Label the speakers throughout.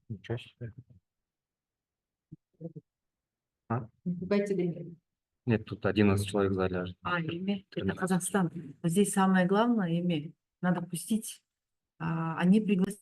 Speaker 1: Ничего себе. А? Нет, тут 11 человек в зале аж.
Speaker 2: ИМЕ. Это Казахстан. Здесь самое главное ИМЕ. Надо пустить. Они пригласили.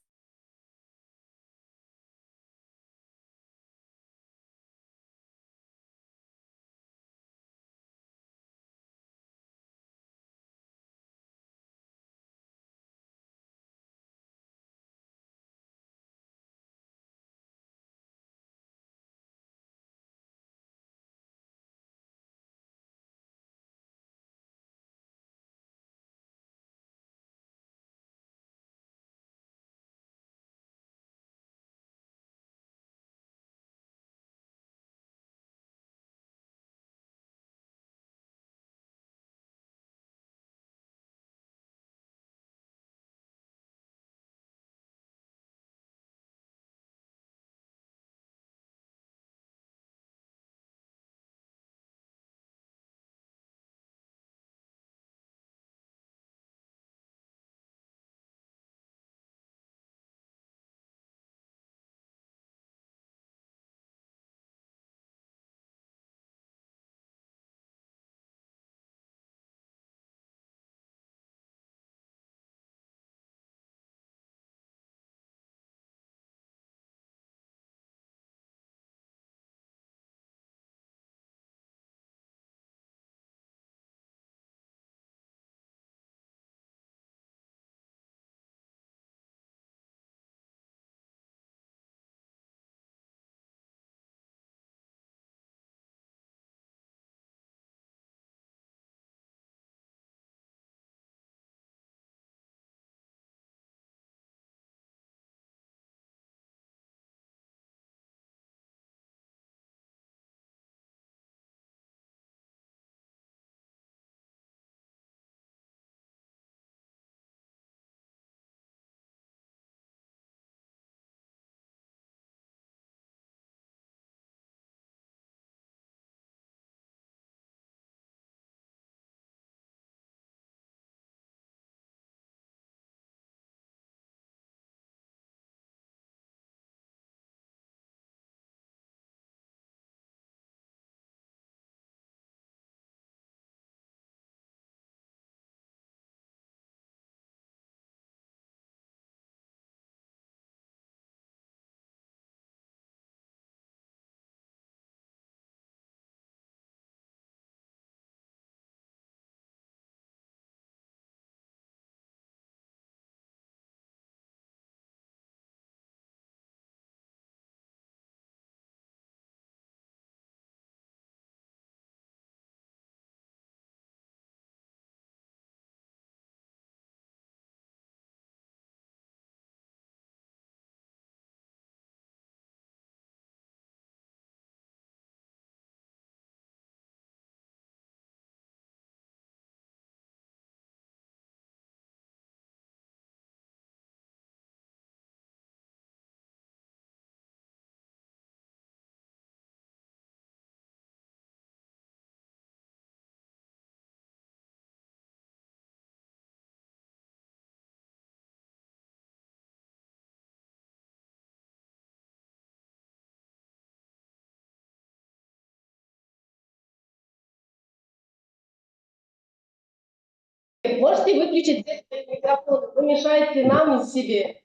Speaker 3: Можете выключить микрофон? Вы мешаете нам и себе.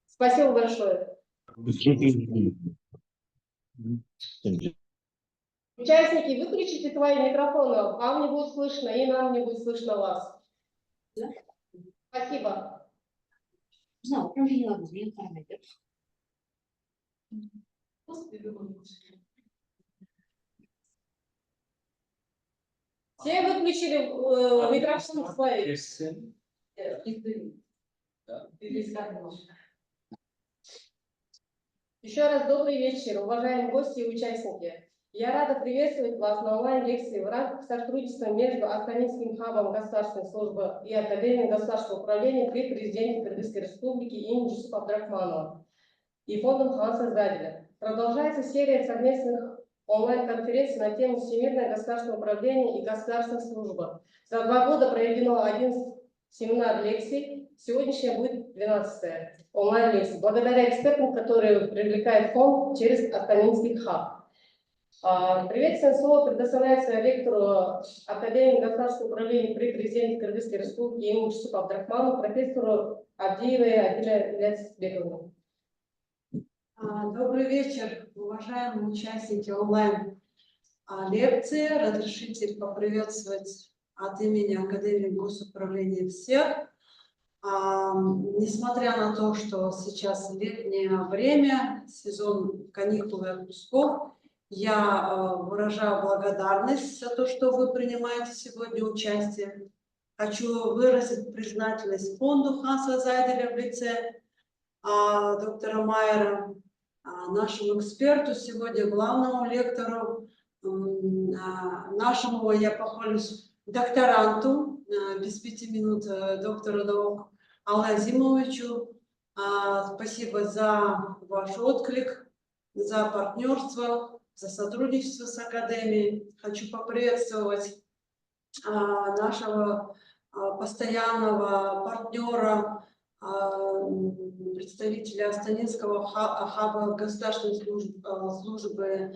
Speaker 3: Спасибо большое. Участники, выключите свои микрофоны. Вам не будет слышно, и нам не будет слышно вас. Спасибо. Все выключили микрофон свои. Еще раз добрый вечер, уважаемые гости и участники. Я рада приветствовать вас на онлайн-лекции в рамках сотрудничества между Астанинским хабом государственной службы и Академией государственного управления при президенте Кыргызской республики имени Жусупа Абдрахманова и фондом Ханса Заделя. Продолжается серия совместных онлайн-конференций на тему «Всемирное государственное управление и государственная служба». За 2 года проведено 11 семинар-лекций Сегодняшняя будет 12-я онлайн-лекция. Благодаря экспертам, которые привлекает фонд через Астанинский хаб. Приветственное слово предоставляется лектору Академии государственного управления при президенте Кыргызской республики Имущества Абдрахману, профессору Абдиевой Адиле Ляцбековне.
Speaker 4: Добрый вечер, уважаемые участники онлайн-лекции. Разрешите поприветствовать от имени Академии госуправления всех. Несмотря на то, что сейчас летнее время, сезон каникул и отпусков, я выражаю благодарность за то, что вы принимаете сегодня участие. Хочу выразить признательность фонду Ханса Зайделя в лице доктора Майера, нашему эксперту сегодня, главному лектору, нашему, я похвалюсь, докторанту, без 5 минут, доктору наук Алле Азимовичу. Спасибо за ваш отклик, за партнерство, за сотрудничество с Академией. Хочу поприветствовать нашего постоянного партнера, представителя Астанинского хаба государственной службы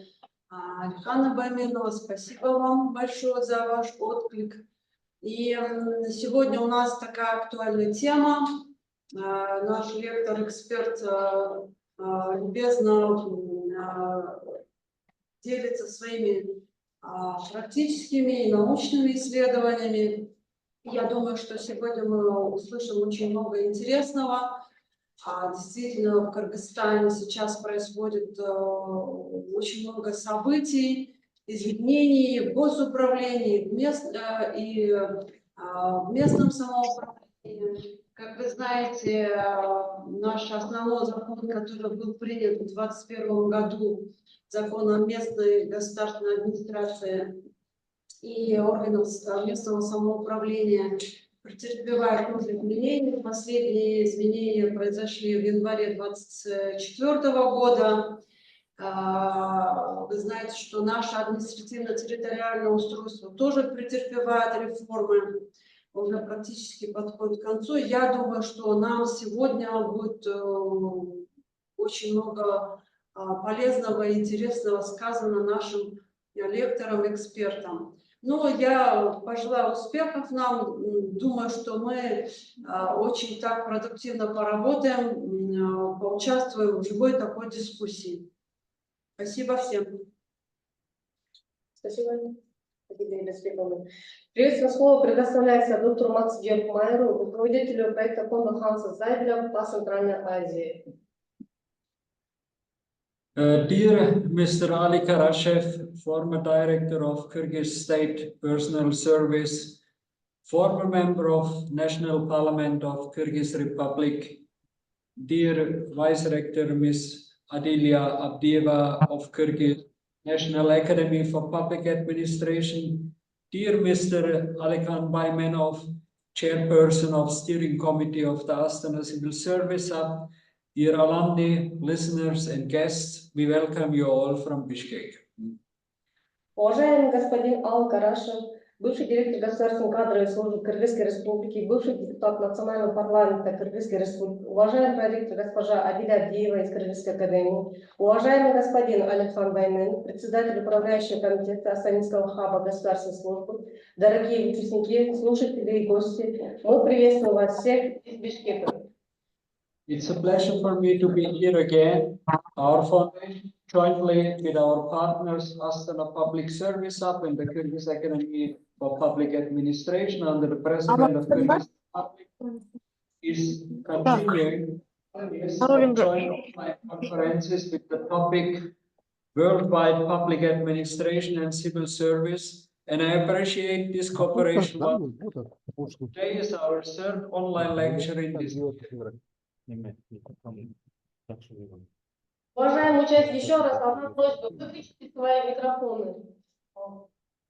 Speaker 4: Алихана Баймирова. Спасибо вам большое за ваш отклик. И сегодня у нас такая актуальная тема. Наш лектор-эксперт любезно делится своими практическими и научными исследованиями. Я думаю, что сегодня мы услышим очень много интересного. Действительно, в Кыргызстане сейчас происходит очень много событий, изменений в госуправлении, в местном самоуправлении. Как вы знаете, наш основной закон, который был принят в 2021 году, закон о местной государственной администрации и органов местного самоуправления, претерпевает тоже изменения. Последние изменения произошли в январе 2024 года. Вы знаете, что наше административно-территориальное устройство тоже претерпевает реформы, уже практически подходит к концу. Я думаю, что нам сегодня будет очень много полезного и интересного сказано нашим лекторам, экспертам. Ну, я пожелаю успехов нам. Думаю, что мы очень так продуктивно поработаем, поучаствуем в живой такой дискуссии. Спасибо всем.
Speaker 3: Спасибо. Приветственное слово предоставляется доктору Максу Майеру, руководителю проекта фонда Ханса Зайделя по Центральной Азии.
Speaker 5: Dear Mr. Ali Karashev, former director of Kyrgyz State Personnel Service, former member of National Parliament of Kyrgyz Republic, dear Vice Rector Ms. Adilia Abdieva of Kyrgyz National Academy for Public Administration, dear Mr. Alikan Baymenov, Chairperson of Steering Committee of the Astana Civil Service Hub, dear alumni, listeners and guests, we welcome you all from Bishkek.
Speaker 3: Уважаемый господин Ал Карашев, бывший директор государственной кадровой службы Кыргызской Республики, бывший депутат Национального парламента Кыргызской Республики, уважаемый проректор госпожа Адиля Абдиева из Кыргызской академии, уважаемый господин Алихан Баймен, председатель управляющего комитета Астанинского хаба государственной службы, дорогие участники, слушатели и гости, мы приветствуем вас всех из Бишкека.
Speaker 5: It's a pleasure for me to be here again. Our foundation, jointly with our partners, Astana Public Service Hub and the Kyrgyz Academy for Public Administration under the President of Kyrgyz Republic, is continuing these joint online conferences with the topic Worldwide Public Administration and Civil Service. And I appreciate this cooperation. Today is our third online lecture in this.
Speaker 3: Уважаемые участники, еще раз одна просьба, выключите свои микрофоны.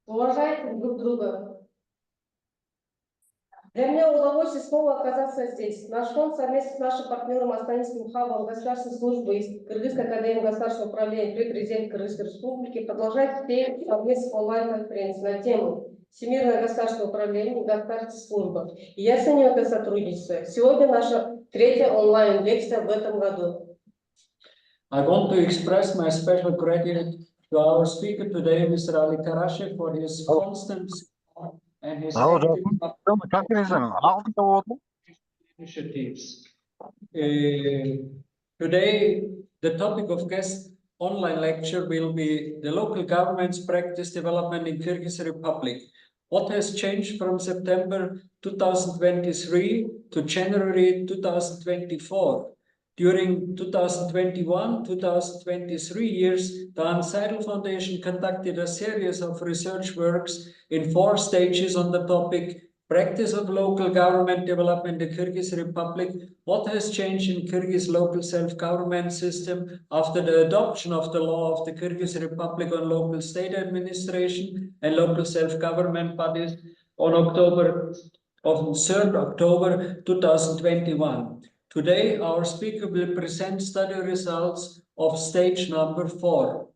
Speaker 3: Уважайте друг друга. Для меня удовольствие снова оказаться здесь. Наш фонд совместно с нашим партнером Астанинским хабом государственной службы и Кыргызской академии государственного управления при президенте Кыргызской республики продолжает серию совместных онлайн-конференций на тему Всемирное государственное управление и государственная служба. И я ценю это сотрудничество. Сегодня наша третья онлайн-лекция в этом году.
Speaker 5: I want to express my special gratitude to our speaker today, Mr. Ali Karashev, for his constant support and his active initiatives. Today, the topic of guest online lecture will be the local government's practice development in Kyrgyz Republic. What has changed from September 2023 to January 2024? During 2021-2023 years, the Hans Seidel Foundation conducted a series of research works in 4 stages on the topic Practice of Local Government Development in the Kyrgyz Republic. What has changed in Kyrgyz local self-government system after the adoption of the law of the Kyrgyz Republic on local state administration and local self-government bodies on 3rd October 2021. Today, our speaker will present study results of stage number 4.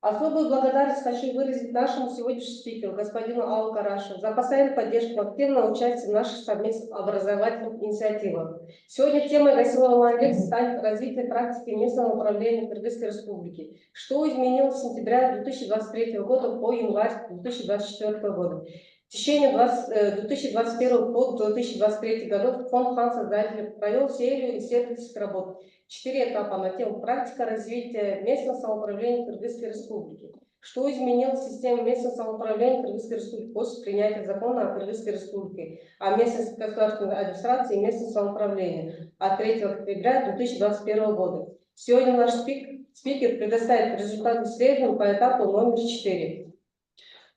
Speaker 3: Особую благодарность хочу выразить нашему сегодняшнему спикеру, господину Аллу Карашеву, за постоянную поддержку, активное участие в наших совместных образовательных инициативах. Сегодня темой гостевой онлайн-лекции станет развитие практики местного управления Кыргызской Республики. Что изменилось с сентября 2023 года по январь 2024 года? В течение 2021 по 2023 годов фонд Хан-Создатель провел серию исследовательских работ. 4 этапа на тему практика развития местного самоуправления Кыргызской Республики. Что изменилось в системе местного самоуправления Кыргызской Республики после принятия закона о Кыргызской Республике, о местной государственной администрации и местном самоуправлении от 3 октября 2021 года. Сегодня наш спикер предоставит результаты исследований по этапу номер 4.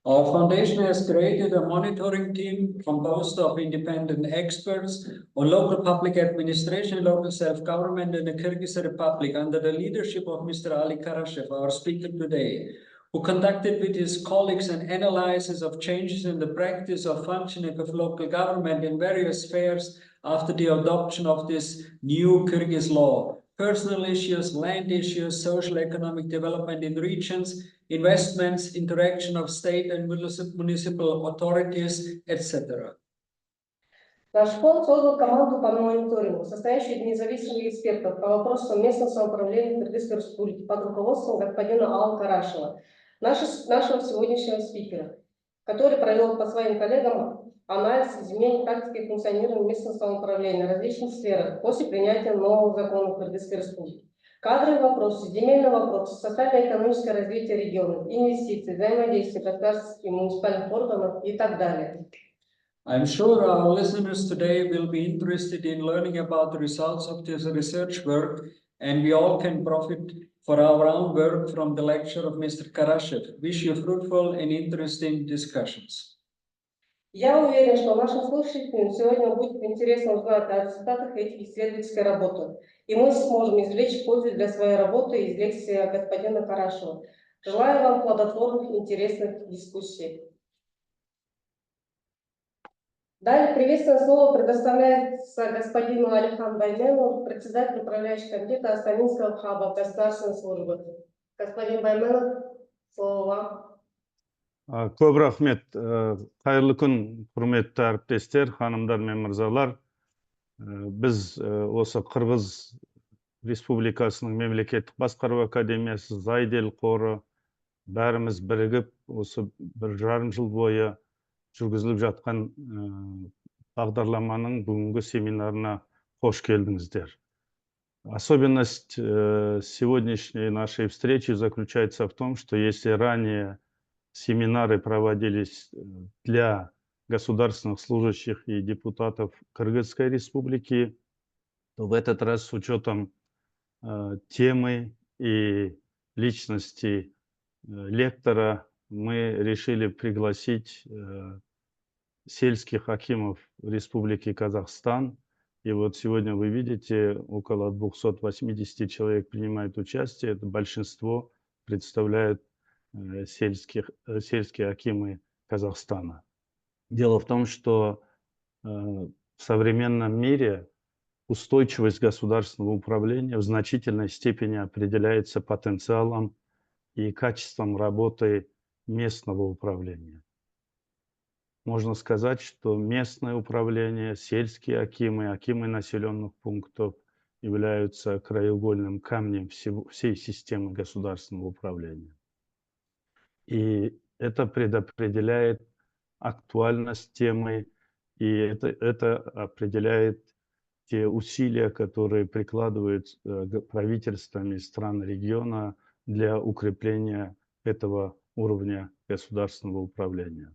Speaker 5: Our foundation has created a monitoring team composed of independent experts on local public administration, local self-government in the Kyrgyz Republic under the leadership of Mr. Ali Karashev, our speaker today, who conducted with his colleagues an analysis of changes in the practice of functioning of local government in various spheres after the adoption of this new Kyrgyz law. Personal issues, land issues, social economic development in regions, investments, interaction of state and municipal authorities, etc.
Speaker 3: Наш фонд создал команду по мониторингу, состоящую из независимых экспертов по вопросам местного самоуправления Кыргызской Республики под руководством господина Алла Карашева, нашего сегодняшнего спикера, который провел по своим коллегам анализ изменений практики функционирования местного самоуправления в различных сферах после принятия нового закона Кыргызской Республики. Кадровые вопросы, земельные вопросы, социально-экономическое развитие регионов, инвестиции, взаимодействие государственных и муниципальных органов и так далее.
Speaker 5: I'm sure our listeners today will be interested in learning about the results of this research work, and we all can profit for our own work from the lecture of Mr. Karashev. Wish you fruitful and interesting discussions.
Speaker 3: Я уверен, что нашим слушателям сегодня будет интересно узнать о результатах этих исследовательской работы, и мы сможем извлечь пользу для своей работы из лекции господина Карашева. Желаю вам плодотворных и интересных дискуссий. Далее приветственное слово предоставляется господину Алихан Байменову, председателю управляющего комитета Астанинского хаба государственной службы. Господин Байменов, слово вам.
Speaker 6: Көп рахмет. Қайырлы күн, құрметті әріптестер, ханымдар мен мырзалар. Біз осы Қырғыз Республикасының мемлекеттік басқару академиясы, Зайдел қоры бәріміз бірігіп, осы 1,5 жыл бойы жүргізіліп жатқан бағдарламаның бүгінгі семинарына қош келдіңіздер. Особенность сегодняшней нашей встречи заключается в том, что если ранее семинары проводились для государственных служащих и депутатов Кыргызской Республики, то в этот раз с учетом темы и личности лектора мы решили пригласить сельских акимов Республики Казахстан. И вот сегодня вы видите, около 280 человек принимает участие. Это большинство представляют сельские акимы Казахстана. Дело в том, что в современном мире устойчивость государственного управления в значительной степени определяется потенциалом и качеством работы местного управления. можно сказать, что местное управление, сельские акимы, акимы населенных пунктов являются краеугольным камнем всей системы государственного управления. И это предопределяет актуальность темы, и это определяет те усилия, которые прикладывают правительствами стран региона для укрепления этого уровня государственного управления.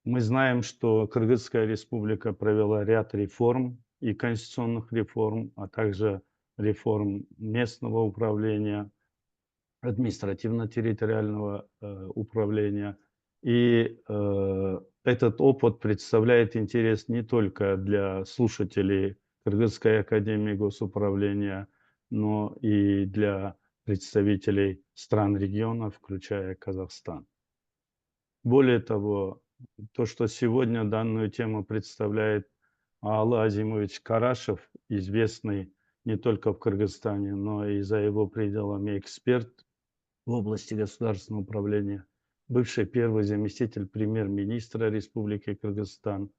Speaker 6: Мы знаем, что Кыргызская республика провела ряд реформ и конституционных реформ, а также реформ местного управления, административно-территориального управления. И этот опыт представляет интерес не только для слушателей Кыргызской академии госуправления, но и для представителей стран региона, включая Казахстан. Более того, то, что сегодня данную тему представляет Аалы Азимович Карашев, известный не только в Кыргызстане, но и за его пределами эксперт в области государственного управления, бывший первый заместитель премьер-министра Республики Кыргызстан,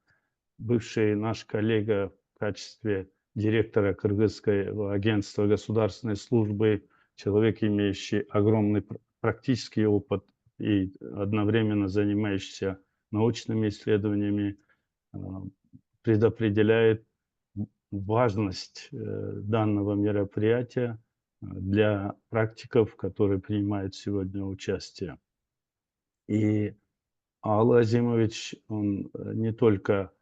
Speaker 6: бывший наш коллега в качестве директора Кыргызского агентства государственной службы, человек, имеющий огромный практический опыт и одновременно занимающийся научными исследованиями, предопределяет важность данного мероприятия для практиков, которые принимают сегодня участие. И Аалы Азимович, он не только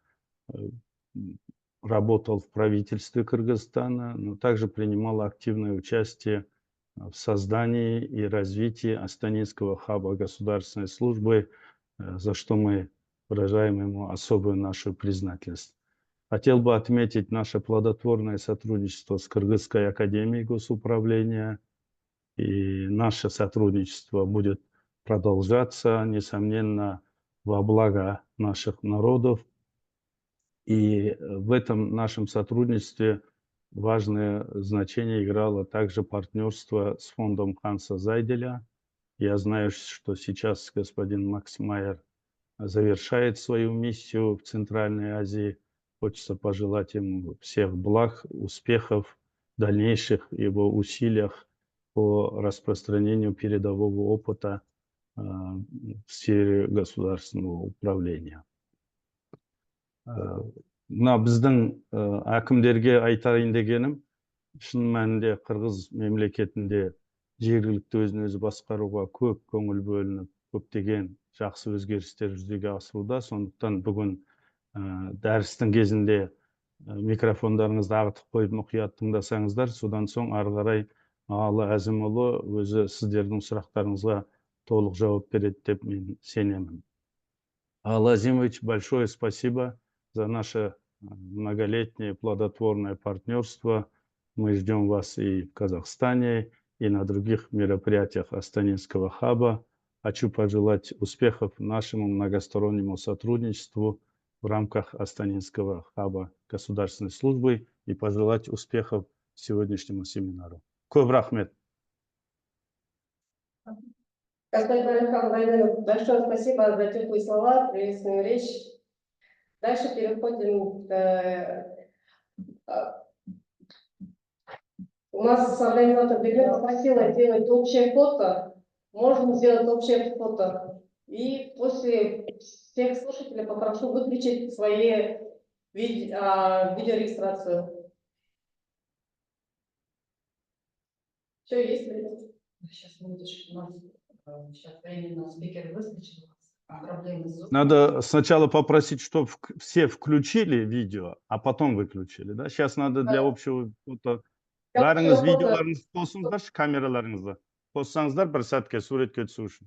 Speaker 6: работал в правительстве Кыргызстана, но также принимал активное участие в создании и развитии Астанинского хаба государственной службы, за что мы выражаем ему особую нашу признательность. Хотел бы отметить наше плодотворное сотрудничество с Кыргызской академией госуправления, и наше сотрудничество будет продолжаться, несомненно, во благо наших народов. И в этом нашем сотрудничестве важное значение играло также партнерство с фондом Ханса Зайделя. Я знаю, что сейчас господин Макс Майер завершает свою миссию в Центральной Азии. Хочется пожелать ему всех благ, успехов в дальнейших его усилиях по распространению передового опыта в сфере государственного управления. Мына біздің әкімдерге айтайын дегенім, шын мәнінде Қырғыз мемлекетінде жергілікті өзін өзі басқаруға көп көңіл бөлініп, көптеген жақсы өзгерістер жүзеге асыруда. Сондықтан бүгін дәрістің кезінде микрофондарыңызды ағытып қойып мұқият тыңдасаңыздар, содан соң ары қарай Аалы Әзімұлы өзі сіздердің сұрақтарыңызға толық жауап береді деп мен сенемін. Аалы Азимович, большое спасибо за наше многолетнее плодотворное партнерство. Мы ждем вас и в Казахстане, и на других мероприятиях Астанинского хаба. Хочу пожелать успехов нашему многостороннему сотрудничеству в рамках Астанинского хаба государственной службы и пожелать успехов сегодняшнему семинару. Көп рахмет.
Speaker 3: Господин Алихан Владимирович, большое спасибо за теплые слова, приветственную речь. Дальше переходим у нас организатор Бегер попросила сделать общее фото. Можем сделать общее фото. И после всех слушателей попрошу выключить свои видеорегистрацию. Все, есть ли?
Speaker 2: Сейчас, минуточку, у нас сейчас временно спикер выключил. Проблемы с звуком.
Speaker 6: Надо сначала попросить, чтобы все включили видео, а потом выключили. Да? Сейчас надо для общего фото. Бәріңіз видеоларыңызды қосыңыздаршы, камераларыңызды. Қоссаңыздар бір сәтке суретке түсу үшін.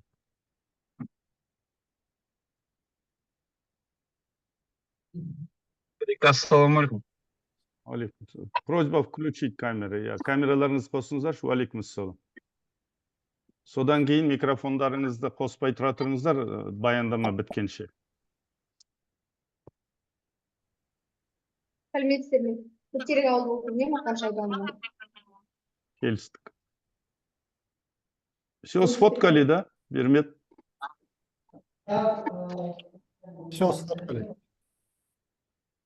Speaker 7: Ассалаумалейкум.
Speaker 6: Просьба включить камеры. Камераларыңызды қосыңыздаршы. Уалейкумассалам. Содан кейін микрофондарыңызды қоспай тұра тұрыңыздар, баяндама біткенше.
Speaker 8: Сәлеметсіздер ме? Көтерек ауыл округінен Мақан Шайбанова.
Speaker 6: Келістік. Все сфоткали, да? Бермет.
Speaker 7: Все, стартовали.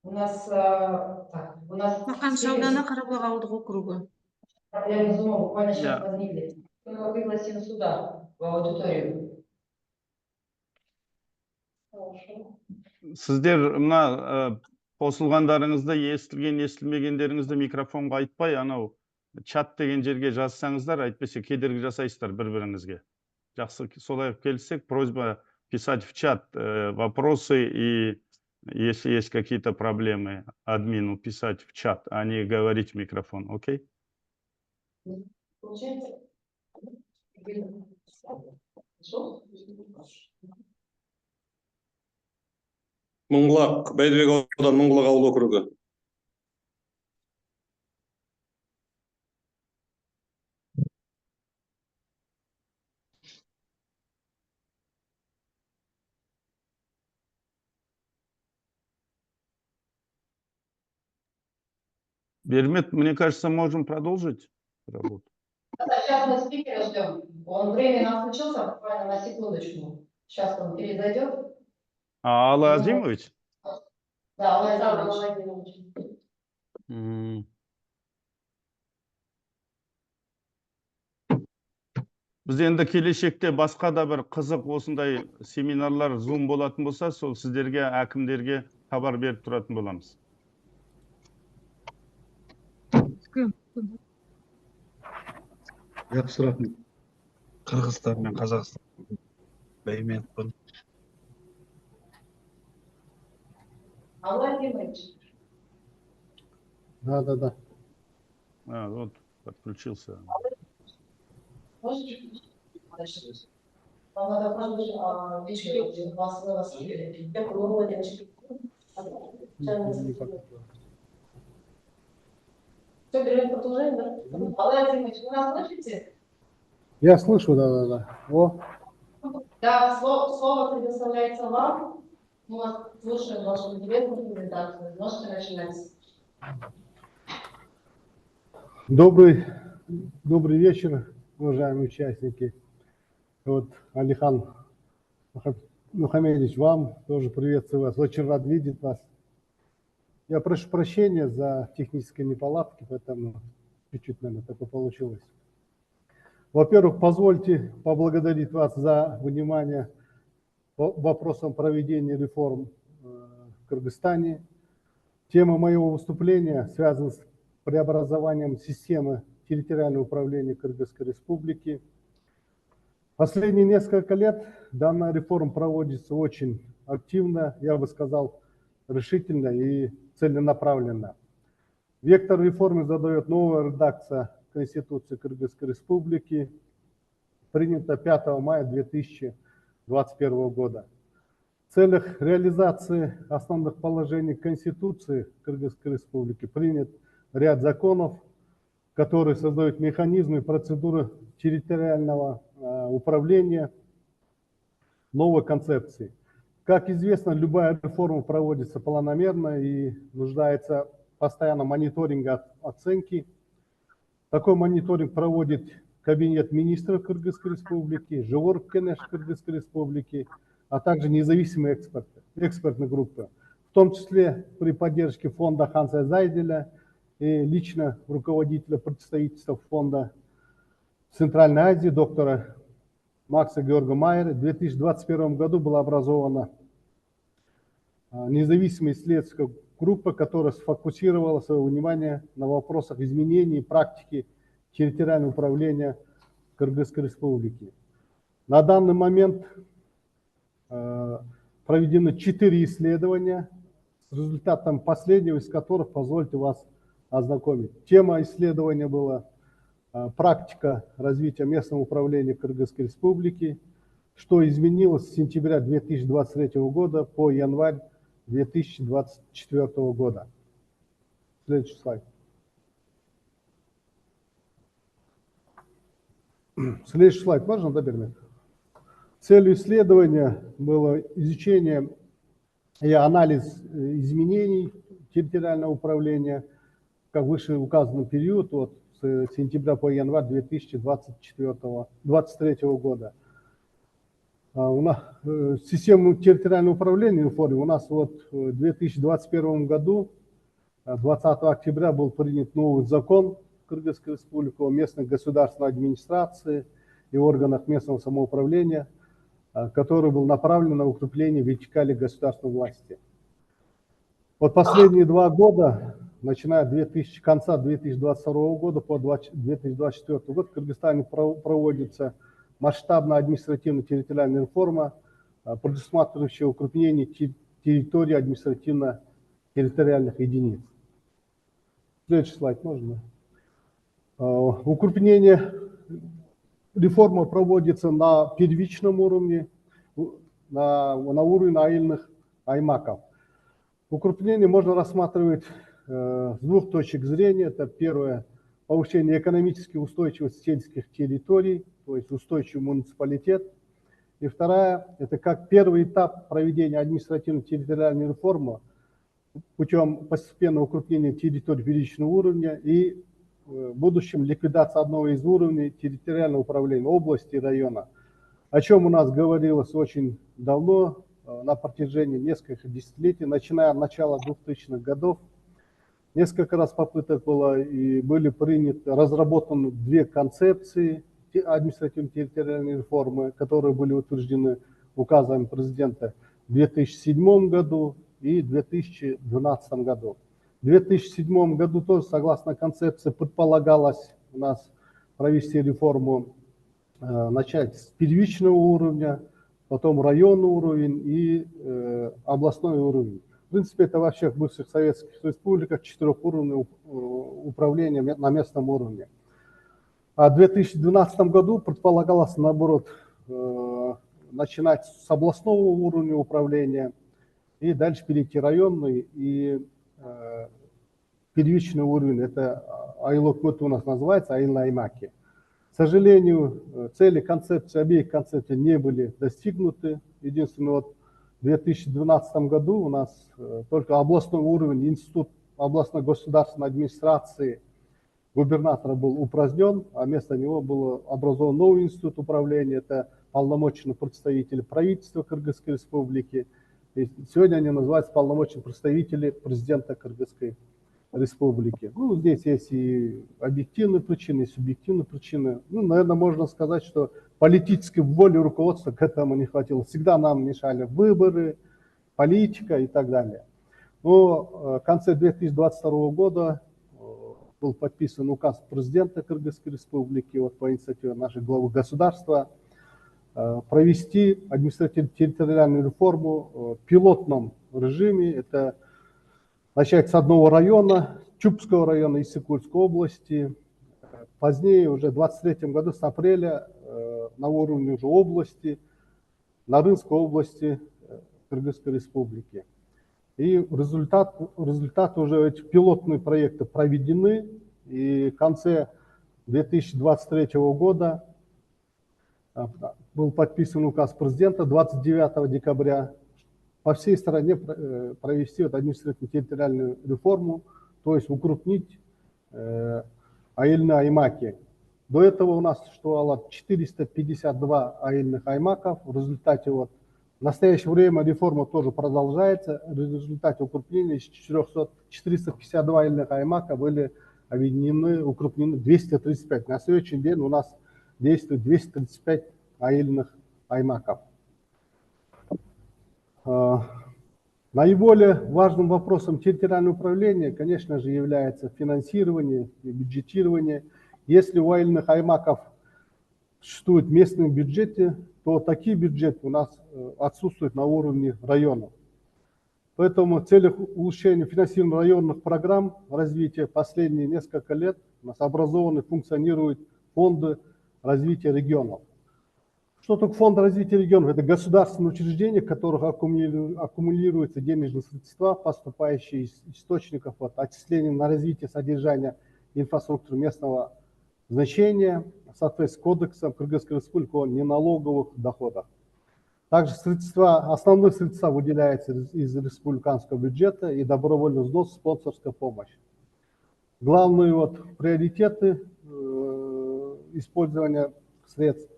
Speaker 3: У нас, так, у нас
Speaker 2: Маханшы ауданы Қарабұлақ ауылдық округы.
Speaker 3: проблемы Zoom буквально сейчас
Speaker 6: Я-
Speaker 3: возникли. Мы его пригласим сюда, в аудиторию. Хорошо.
Speaker 6: Сіздер мына қосылғандарыңызда естілген естілмегендеріңізді микрофонға айтпай, анау чат деген жерге жазсаңыздар, әйтпесе кедергі жасайсыздар бір-біріңізге. Жақсы, солай келсек, просьба писать в чат вопросы и если есть какие-то проблемы, админу писать в чат, а не говорить в микрофон, окей?
Speaker 3: Получается? Хорошо?
Speaker 7: Мыңғылақ, Бәйдібек ауданы Мыңғылақ ауыл округы.
Speaker 6: Бермет, мне кажется, можем продолжить работу.
Speaker 3: Сейчас мы спикера ждем. Он временно отключился, буквально на секундочку. Сейчас он перезайдет.
Speaker 6: А Алла Азимович?
Speaker 3: Да, Александр Владимирович.
Speaker 6: Біз енді келешекте басқа да бір қызық осындай семинарлар Zoom болатын болса, сол сіздерге, әкімдерге хабар беріп тұратын боламыз.
Speaker 9: Жақсы рахмет. Қырғызстан мен Қазақстан бәйменпін.
Speaker 3: Владимирович.
Speaker 7: Да.
Speaker 6: Вот, подключился.
Speaker 3: Можете? Вам надо просто вечером вас я Владимирович. Все, берем продолжение, да? Владимирович, вы нас слышите?
Speaker 7: Я слышу, да. О,
Speaker 3: Да, слово предоставляется вам. Мы вас слушаем вашу интересную презентацию. Можете начинать.
Speaker 7: добрый вечер, уважаемые участники. Вот Алихан Мухамедович, вам тоже приветствую вас. Очень рад видеть вас. Я прошу прощения за технические неполадки, поэтому чуть-чуть, наверное, такое получилось. Во-первых, позвольте поблагодарить вас за внимание вопросам проведения реформ в Кыргызстане. Тема моего выступления связана с преобразованием системы территориального управления Кыргызской Республики. Последние несколько лет данная реформа проводится очень активно, я бы сказал, решительно и целенаправленно. Вектор реформы задает новая редакция Конституции Кыргызской Республики, принята 5 мая 2021 года. В целях реализации основных положений Конституции Кыргызской Республики принят ряд законов, которые создают механизмы и процедуры территориального управления новой концепции. Как известно, любая реформа проводится планомерно и нуждается постоянно мониторинга оценки. Такой мониторинг проводит Кабинет министров Кыргызской Республики, ЖОРК КНЕШ Кыргызской Республики, а также независимые эксперты, экспертные группы, в том числе при поддержке фонда Ханса Зайделя и лично руководителя представительства фонда Центральной Азии доктора Макса Георга Майера. В 2021 году была образована независимая исследовательская группа, которая сфокусировала свое внимание на вопросах изменений практики территориального управления Кыргызской Республики. На данный момент проведено 4 исследования, с результатом последнего из которых позвольте вас ознакомить. Тема исследования была практика развития местного управления Кыргызской Республики, что изменилось с сентября 2023 года по январь 2024 года. Следующий слайд. Следующий слайд. Можно, да, Бермет? Целью исследования было изучение и анализ изменений территориального управления, как выше указан период от сентября по январь 2023 года. систему территориального управления реформы у нас вот в 2021 году, 20 октября, был принят новый закон Кыргызской Республики о местной государственной администрации и органах местного самоуправления, который был направлен на укрепление вертикали государственной власти. Вот последние 2 года, начиная с конца 2022 года по 2024 год, в Кыргызстане проводится масштабная административно-территориальная реформа, предусматривающая укрепление территории административно-территориальных единиц. Следующий слайд можно? Укрепление реформы проводится на первичном уровне, на уровне аильных аймаков. Укрепление можно рассматривать с 2 точек зрения. Это первое – повышение экономической устойчивости сельских территорий, то есть устойчивый муниципалитет. И вторая – это как первый этап проведения административно-территориальной реформы путем постепенного укрепления территорий первичного уровня и в будущем ликвидация одного из уровней территориального управления области и района, о чем у нас говорилось очень давно, на протяжении нескольких десятилетий, начиная от начала 2000-х годов. Несколько раз попыток было и были разработаны 2 концепции административно-территориальной реформы, которые были утверждены указом президента в 2007 году и 2012 году. В 2007 году тоже, согласно концепции, предполагалось у нас провести реформу, начать с первичного уровня, потом районный уровень и областной уровень. В принципе, это во всех бывших советских республиках 4-уровневое управление на местном уровне. А в 2012 году предполагалось, наоборот, начинать с областного уровня управления и дальше перейти районный и первичный уровень. Это айлокмут у нас называется, айлаймаки. К сожалению, цели концепции, обеих концепций не были достигнуты. Единственное, вот в 2012 году у нас только областной уровень, институт областной государственной администрации губернатора был упразднен, а вместо него был образован новый институт управления, это полномочный представитель правительства Кыргызской Республики. И сегодня они называются полномочные представители президента Кыргызской Республики. Ну, здесь есть и объективные причины, и субъективные причины. Ну, наверное, можно сказать, что политической воли руководства к этому не хватило. Всегда нам мешали выборы, политика и так далее. Но в конце 2022 года был подписан указ президента Кыргызской Республики вот, по инициативе нашей главы государства провести административно-территориальную реформу в пилотном режиме. Это начать с одного района, Чубского района Иссык-Кульской области. Позднее, уже в 2023 году, с апреля, на уровне уже области, Нарынской области Кыргызской Республики. И результаты уже этих пилотных проектов проведены. И в конце 2023 года был подписан указ президента 29 декабря по всей стране провести административно-территориальную реформу, то есть укрупнить аильные аймаки. До этого у нас существовало 452 аильных аймаков. В результате в настоящее время реформа тоже продолжается. В результате укрепления из 452 аильных аймака были объединены, укрупнены 235. На следующий день у нас действует 235 аильных аймаков. Наиболее важным вопросом территориального управления, конечно же, является финансирование и бюджетирование. Если у аильных аймаков существуют местные бюджеты, то такие бюджеты у нас отсутствуют на уровне районов. Поэтому в целях улучшения финансирования районных программ развития последние несколько лет у нас образованы, функционируют фонды развития регионов. Что такое фонд развития регионов? Это государственные учреждения, в которых аккумулируются денежные средства, поступающие из источников отчисления на развитие содержания инфраструктуры местного значения, в соответствии с кодексом Кыргызской Республики о неналоговых доходах. Также основные средства выделяются из республиканского бюджета и добровольный взнос, спонсорская помощь. Главные приоритеты использования средств.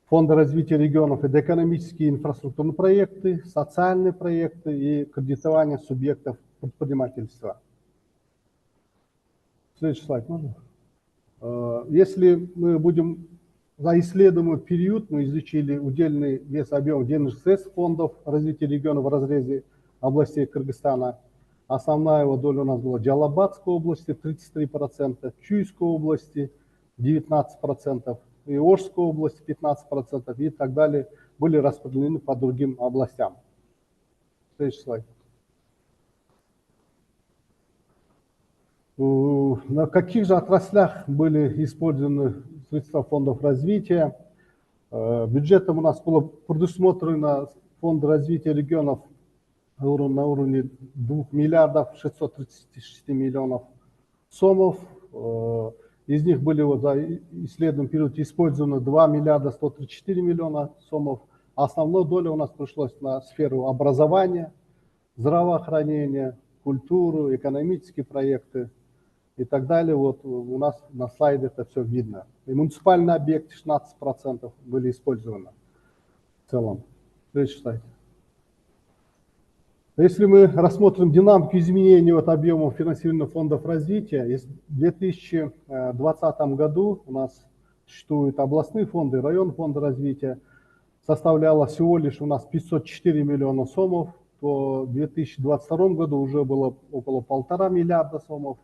Speaker 7: Фонда развития регионов, это экономические и инфраструктурные проекты, социальные проекты и кредитование субъектов предпринимательства. Следующий слайд, можно? Если мы будем за исследуемый период, мы изучили удельный вес объема денежных средств фондов развития регионов в разрезе областей Кыргызстана. Основная его доля у нас была в Джалабадской области 33%, Чуйской области 19%, и Ошской области 15% и так далее, были распределены по другим областям. Следующий слайд. На каких же отраслях были использованы средства фондов развития? Бюджетом у нас было предусмотрено фонд развития регионов на уровне 2 миллиардов 636 миллионов сомов. Из них были вот за исследуемый период использованы 2 миллиарда 134 миллиона сомов. Основная доля у нас пришлась на сферу образования, здравоохранения, культуру, экономические проекты и так далее. Вот у нас на слайде это все видно. И муниципальные объекты 16% были использованы в целом. Следующий слайд. Если мы рассмотрим динамику изменений от объема финансирования фондов развития, в 2020 году у нас существуют областные фонды, районные фонды развития, составляло всего лишь у нас 504 миллиона сомов, то в 2022 году уже было около 1,5 миллиарда сомов,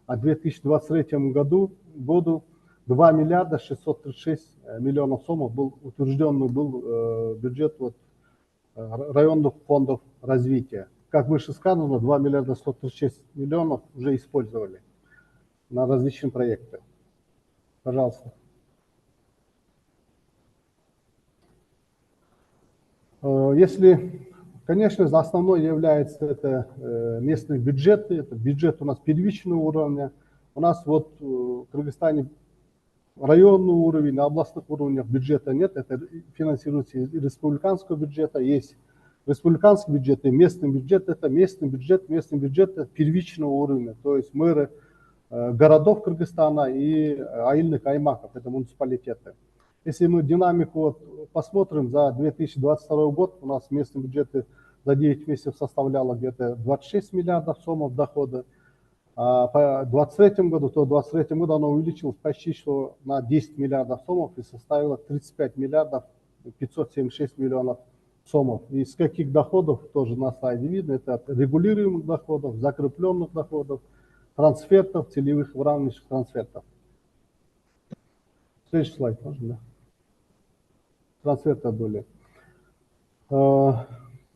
Speaker 7: а в 2023 году 2 миллиарда 636 миллионов сомов был утвержденный бюджет районных фондов развития. Как выше сказано, 2 миллиарда 136 миллионов уже использовали на различные проекты. Пожалуйста. Если, конечно, основной является это местные бюджеты, это бюджет у нас первичного уровня. У нас вот в Кыргызстане районный уровень, на областных уровнях бюджета нет, это финансируется из республиканского бюджета, есть республиканский бюджет и местный бюджет, это местный бюджет это первичного уровня, то есть мэры городов Кыргызстана и аильных аймаков, это муниципалитеты. Если мы динамику посмотрим за 2022 год, у нас местные бюджеты за 9 месяцев составляло где-то 26 миллиардов сомов дохода, а по 2023 году, то в 2023 году оно увеличилось почти что на 10 миллиардов сомов и составило 35 миллиардов 576 миллионов сомов. Из каких доходов, тоже на слайде видно, это от регулируемых доходов, закрепленных доходов, трансфертов, целевых выравнивающих трансфертов. Следующий слайд, можно, да? Трансферты были.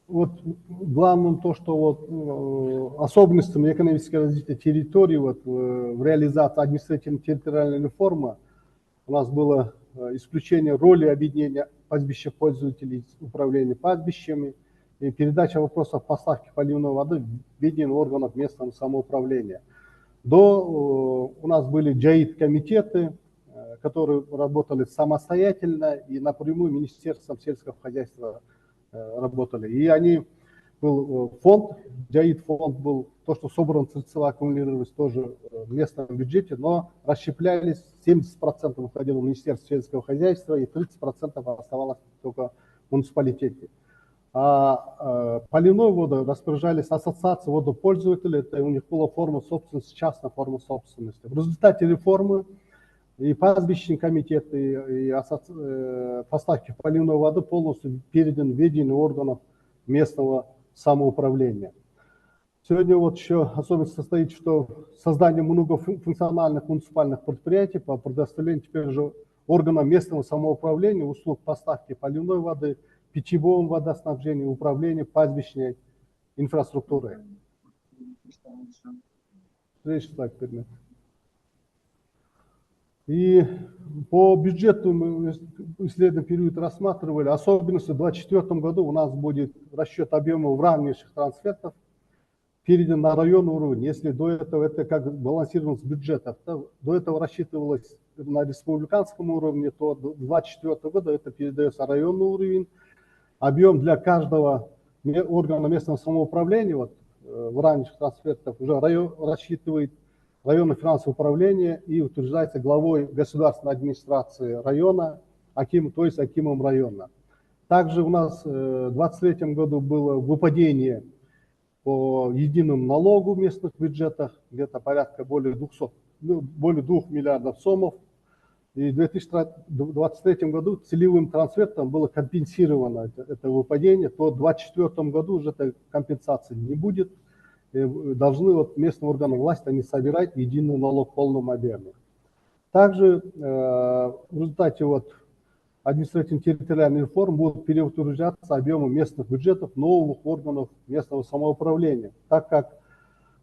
Speaker 7: Вот главным то, что вот особенностями экономического развития территории в реализации административно-территориальной реформы у нас было исключение роли объединения пастбища-пользователей управления пастбищами и передача вопросов поставки поливной воды в ведение органов местного самоуправления. У нас были джаид-комитеты, которые работали самостоятельно и напрямую Министерством сельского хозяйства работали. И фонд, джаид-фонд был, то, что собрано средства аккумулировалось тоже в местном бюджете, но расщеплялись, 70% уходило в Министерство сельского хозяйства и 30% оставалось только в муниципалитете. А поливной водой распоряжались ассоциации водопользователей, это у них была форма собственности, частная форма собственности. В результате реформы и пастбищный комитет, и поставки поливной воды полностью передан в ведение органов местного самоуправления. Сегодня вот еще особенность состоит, что создание многофункциональных муниципальных предприятий по предоставлению теперь же органам местного самоуправления услуг поставки поливной воды, питьевого водоснабжения, управления пастбищной инфраструктурой. Следующий слайд, предмет. И по бюджету мы исследуемый период рассматривали. Особенности в 2024 году у нас будет расчет объема выравнивающих трансфертов, передан на районный уровень. Если до этого это как балансированность бюджетов, то до этого рассчитывалось на республиканском уровне, то до 2024 года это передается районный уровень. Объем для каждого органа местного самоуправления, выравнивающих трансфертов, уже рассчитывает районное финансовое управление и утверждается главой государственной администрации района то есть акимом района. Также у нас в 2023 году было выпадение по единому налогу в местных бюджетах, где-то порядка более 200, более 2 миллиардов сомов. И в 2023 году целевым трансфертом было компенсировано это выпадение, то в 2024 году уже этой компенсации не будет. И должны местные органы власти они собирать единый налог в полном объеме. Также в результате административно-территориальной реформы будут переутверждаться объемы местных бюджетов новых органов местного самоуправления, так как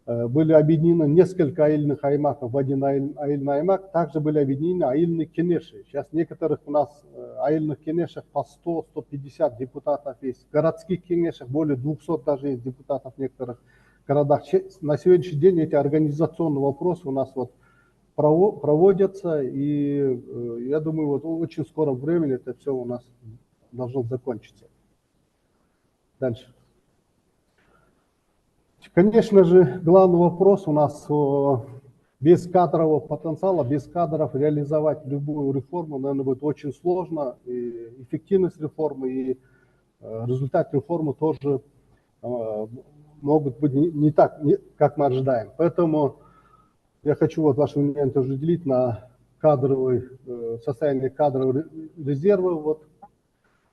Speaker 7: были объединены несколько аильных аймаков в один аильный аймак, также были объединены аильные кенеши. Сейчас в некоторых у нас аильных кенешах по 100-150 депутатов есть, в городских кенешах более 200 даже есть депутатов в некоторых городах. На сегодняшний день эти организационные вопросы у нас проводятся, и я думаю, в очень скором времени это все у нас должно закончиться. Дальше. Конечно же, главный вопрос у нас без кадрового потенциала, без кадров реализовать любую реформу, наверное, будет очень сложно. И эффективность реформы, и результат реформы тоже могут быть не так, как мы ожидаем. Поэтому я хочу ваше внимание тоже уделить на состояние кадрового резерва.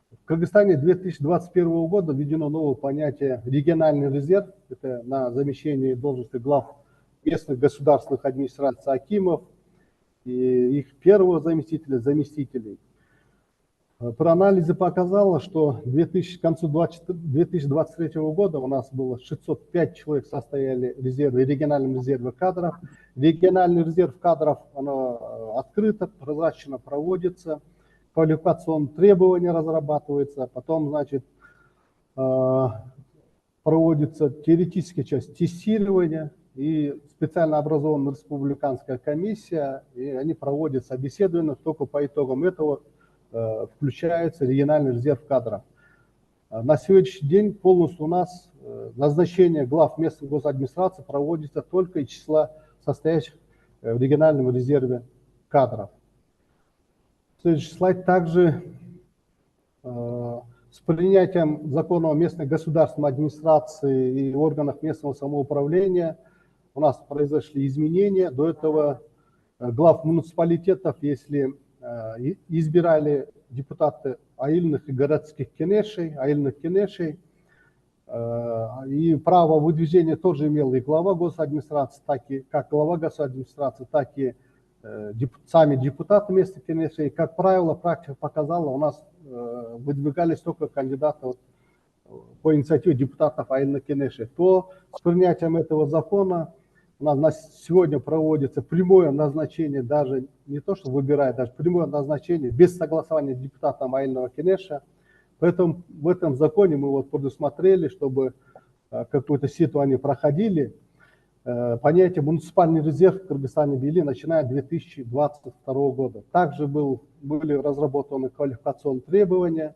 Speaker 7: В Кыргызстане 2021 года введено новое понятие региональный резерв. Это на замещение должности глав местных государственных администраций акимов и их первого заместителя, заместителей. При анализе показало, что к концу 2023 года у нас было 605 человек состояли в резерве, региональном резерве кадров. Региональный резерв кадров оно открыто, прозрачно проводится, квалификационные требования разрабатываются, потом, значит, проводится теоретическая часть тестирования и специально образованная республиканская комиссия, и они проводят собеседование, только по итогам этого включается региональный резерв кадров. На сегодняшний день полностью у нас назначение глав местных госадминистраций проводится только из числа состоящих в региональном резерве кадров. Следующий слайд. Также с принятием закона о местной государственной администрации и органах местного самоуправления у нас произошли изменения. До этого глав муниципалитетов, если избирали депутаты аильных и городских кенешей, и право выдвижения тоже имел и глава госадминистрации, как глава госадминистрации, так и сами депутаты местных кенешей. Как правило, практика показала, у нас выдвигались только кандидаты по инициативе депутатов аильных кенешей. То с принятием этого закона у нас сегодня проводится прямое назначение, даже не то, что выбирает, даже прямое назначение без согласования с депутатом аильного кенеша. Поэтому в этом законе мы предусмотрели, чтобы какую-то ситуацию они проходили. Понятие муниципальный резерв в Кыргызстане ввели начиная с 2022 года. Также были разработаны квалификационные требования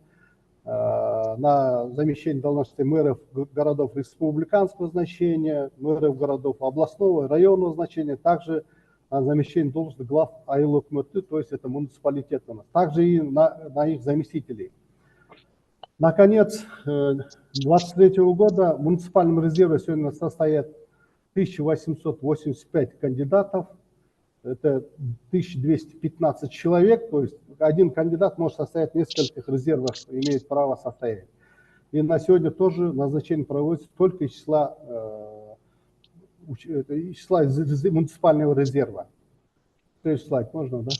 Speaker 7: на замещение должностей мэров городов республиканского значения, мэров городов областного, районного значения, также на замещение должности глав аил өкмөтү, то есть это муниципалитет у нас, также и на их заместителей. Наконец, 2023 года в муниципальном резерве сегодня состоят 1885 кандидатов, это 1215 человек, то есть один кандидат может состоять в нескольких резервах, имеет право состоять. И на сегодня тоже назначение проводится только из числа муниципального резерва. Следующий слайд, можно, да?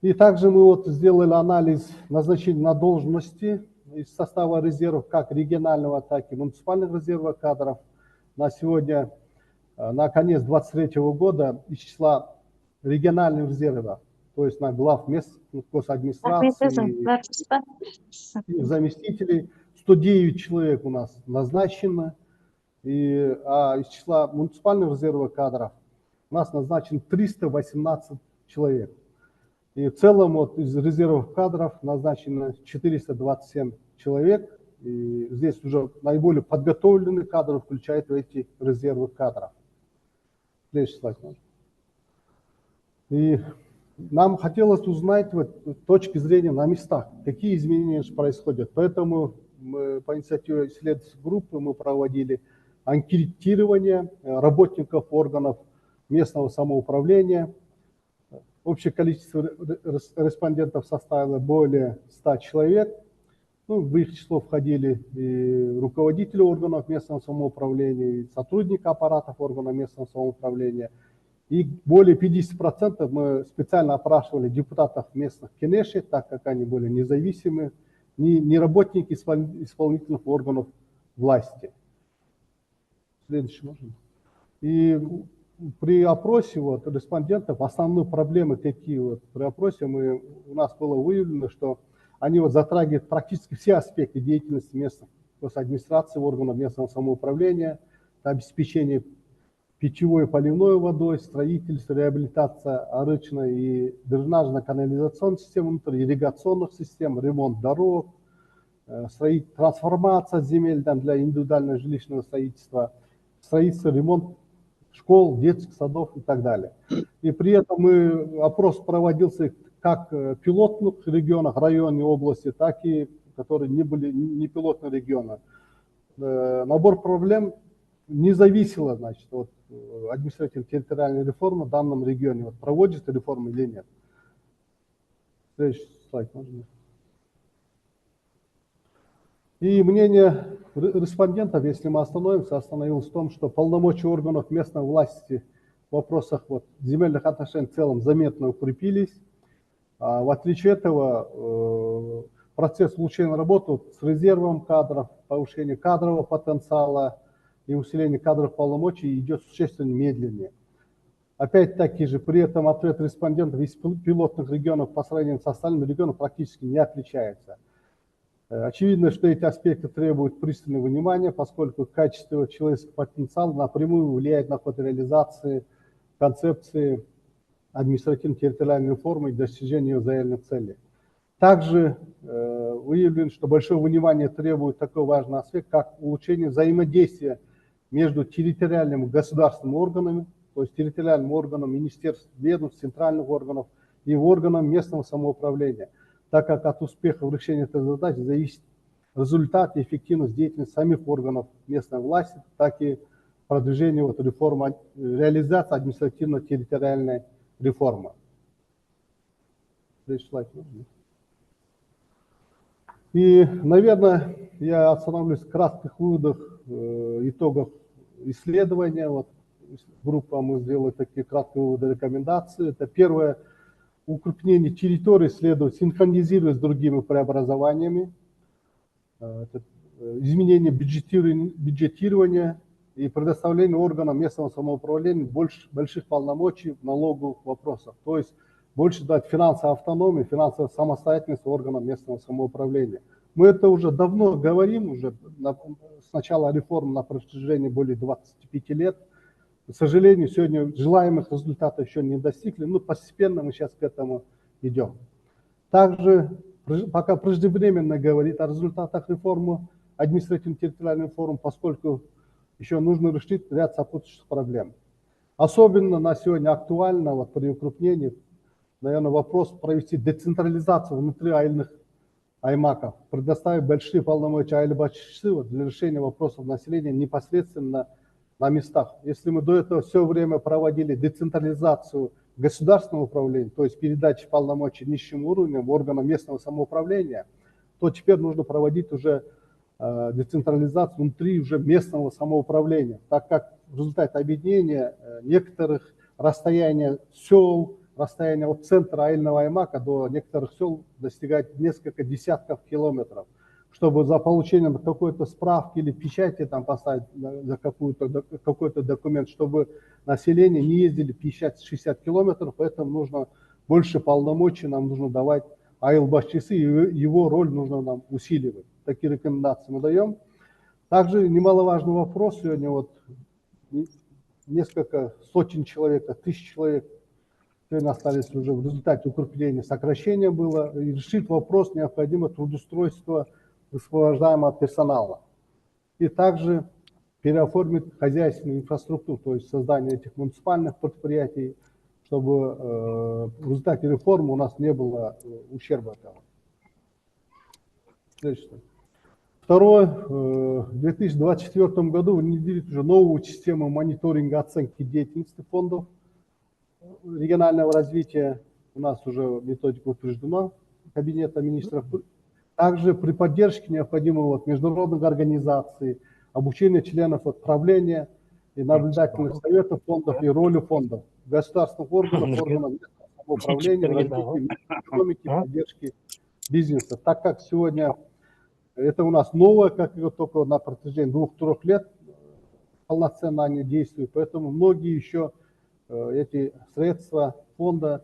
Speaker 7: И также мы сделали анализ назначения на должности из состава резервов, как регионального, так и муниципальных резервов кадров. На сегодня, на конец 2023 года, из числа региональных резервов, то есть на глав местных госадминистрации и заместителей, 109 человек у нас назначено, а из числа муниципальных резервов кадров у нас назначено 318 человек. И в целом из резервов кадров назначено 427 человек. И здесь уже наиболее подготовленные кадры включают в эти резервы кадров. Следующий слайд. И Нам хотелось узнать вот с точки зрения на местах, какие изменения происходят. Поэтому мы, по инициативе исследовательской группы мы проводили анкетирование работников органов местного самоуправления. Общее количество респондентов составило более 100 человек. Ну, в их число входили и руководители органов местного самоуправления, и сотрудники аппаратов органов местного самоуправления. И более 50% мы специально опрашивали депутатов местных кенеши, так как они были независимы, не работники исполнительных органов власти. Следующий можно. И при опросе вот, респондентов основные проблемы какие? Вот, при опросе у нас было выявлено, что они вот затрагивают практически все аспекты деятельности местных администрации, органов местного самоуправления, обеспечение питьевой и поливной водой, строительство, реабилитация арычной и дренажно-канализационной системы, внутриирригационных систем, ремонт дорог, трансформация земель для индивидуального жилищного строительства, строительство, ремонт школ, детских садов и так далее. И при этом опрос проводился как в пилотных регионах, районе, области, так и которые не были не пилотные регионы. Набор проблем не зависело, значит, от административно-территориальной реформы в данном регионе. Вот проводится реформа или нет. Следующий слайд, можно. И мнение респондентов, если мы остановилось в том, что полномочия органов местной власти в вопросах вот, земельных отношений в целом заметно укрепились. А в отличие этого, процесс улучшения работы с резервом кадров, повышение кадрового потенциала и усиление кадровых полномочий идет существенно медленнее. Опять-таки же, при этом ответ респондентов из пилотных регионов по сравнению с остальными регионами практически не отличается. Очевидно, что эти аспекты требуют пристального внимания, поскольку качество человеческого потенциала напрямую влияет на ход реализации концепции административно-территориальной реформы и достижения ее заявленных целей. Также выявлено, что большое внимание требует такой важный аспект, как улучшение взаимодействия между территориальными государственными органами, то есть территориальным органом министерств, ведомств, центральных органов и органам местного самоуправления, так как от успеха в решении этой задачи зависит результат и эффективность деятельности самих органов местной власти, так и продвижение вот реформы, реализации административно-территориальной реформы. Следующий слайд. И, наверное, я остановлюсь в кратких выводах, итогах исследования. Вот группа мы сделали такие краткие выводы, рекомендации. Это первое. Укрепление территории следует синхронизировать с другими преобразованиями, изменение бюджетирования и предоставление органам местного самоуправления больших полномочий в налоговых вопросах. То есть больше дать финансовой автономии, финансовой самостоятельности органам местного самоуправления. Мы это уже давно говорим, уже с начала реформы на протяжении более 25 лет. К сожалению, сегодня желаемых результатов еще не достигли, но постепенно мы сейчас к этому идем. Также пока преждевременно говорить о результатах реформы, административно-территориальной реформы, поскольку еще нужно решить ряд сопутствующих проблем. Особенно на сегодня актуально вот, при укрупнении, наверное, вопрос провести децентрализацию внутри аймаков, предоставить большие полномочия айлбашчысы для решения вопросов населения непосредственно на местах. Если мы до этого все время проводили децентрализацию государственного управления, то есть передачу полномочий низшим уровням органам местного самоуправления, то теперь нужно проводить уже децентрализацию внутри уже местного самоуправления, так как в результате объединения некоторых расстояния сел, расстояние от центра Айльного аймака до некоторых сел достигает несколько десятков километров. Чтобы за получением какой-то справки или печати там поставить за какой-то документ, чтобы население не ездили 50-60 километров, поэтому нужно больше полномочий, нам нужно давать айлбашчысы, и его роль нужно нам усиливать. Такие рекомендации мы даем. Также немаловажный вопрос сегодня, вот несколько сотен человек, тысяч человек сегодня остались уже в результате укрепления, сокращения было, и решить вопрос необходимо трудоустройства высвобождаемого персонала. И также переоформить хозяйственную инфраструктуру, то есть создание этих муниципальных предприятий чтобы в результате реформы у нас не было ущерба этого. Следующее. Второе, в 2024 году внедрит уже новую систему мониторинга оценки деятельности фондов регионального развития. У нас уже методика утверждена Кабинетом министров. Также при поддержке необходимого международных организаций, обучения членов правления и наблюдательных советов фондов и роли фондов, государственных органов, органов местного самоуправления, развития экономики, поддержки бизнеса. Так как сегодня это у нас новое, как и только на протяжении 2-3 лет полноценно они действуют, поэтому многие еще эти средства фонда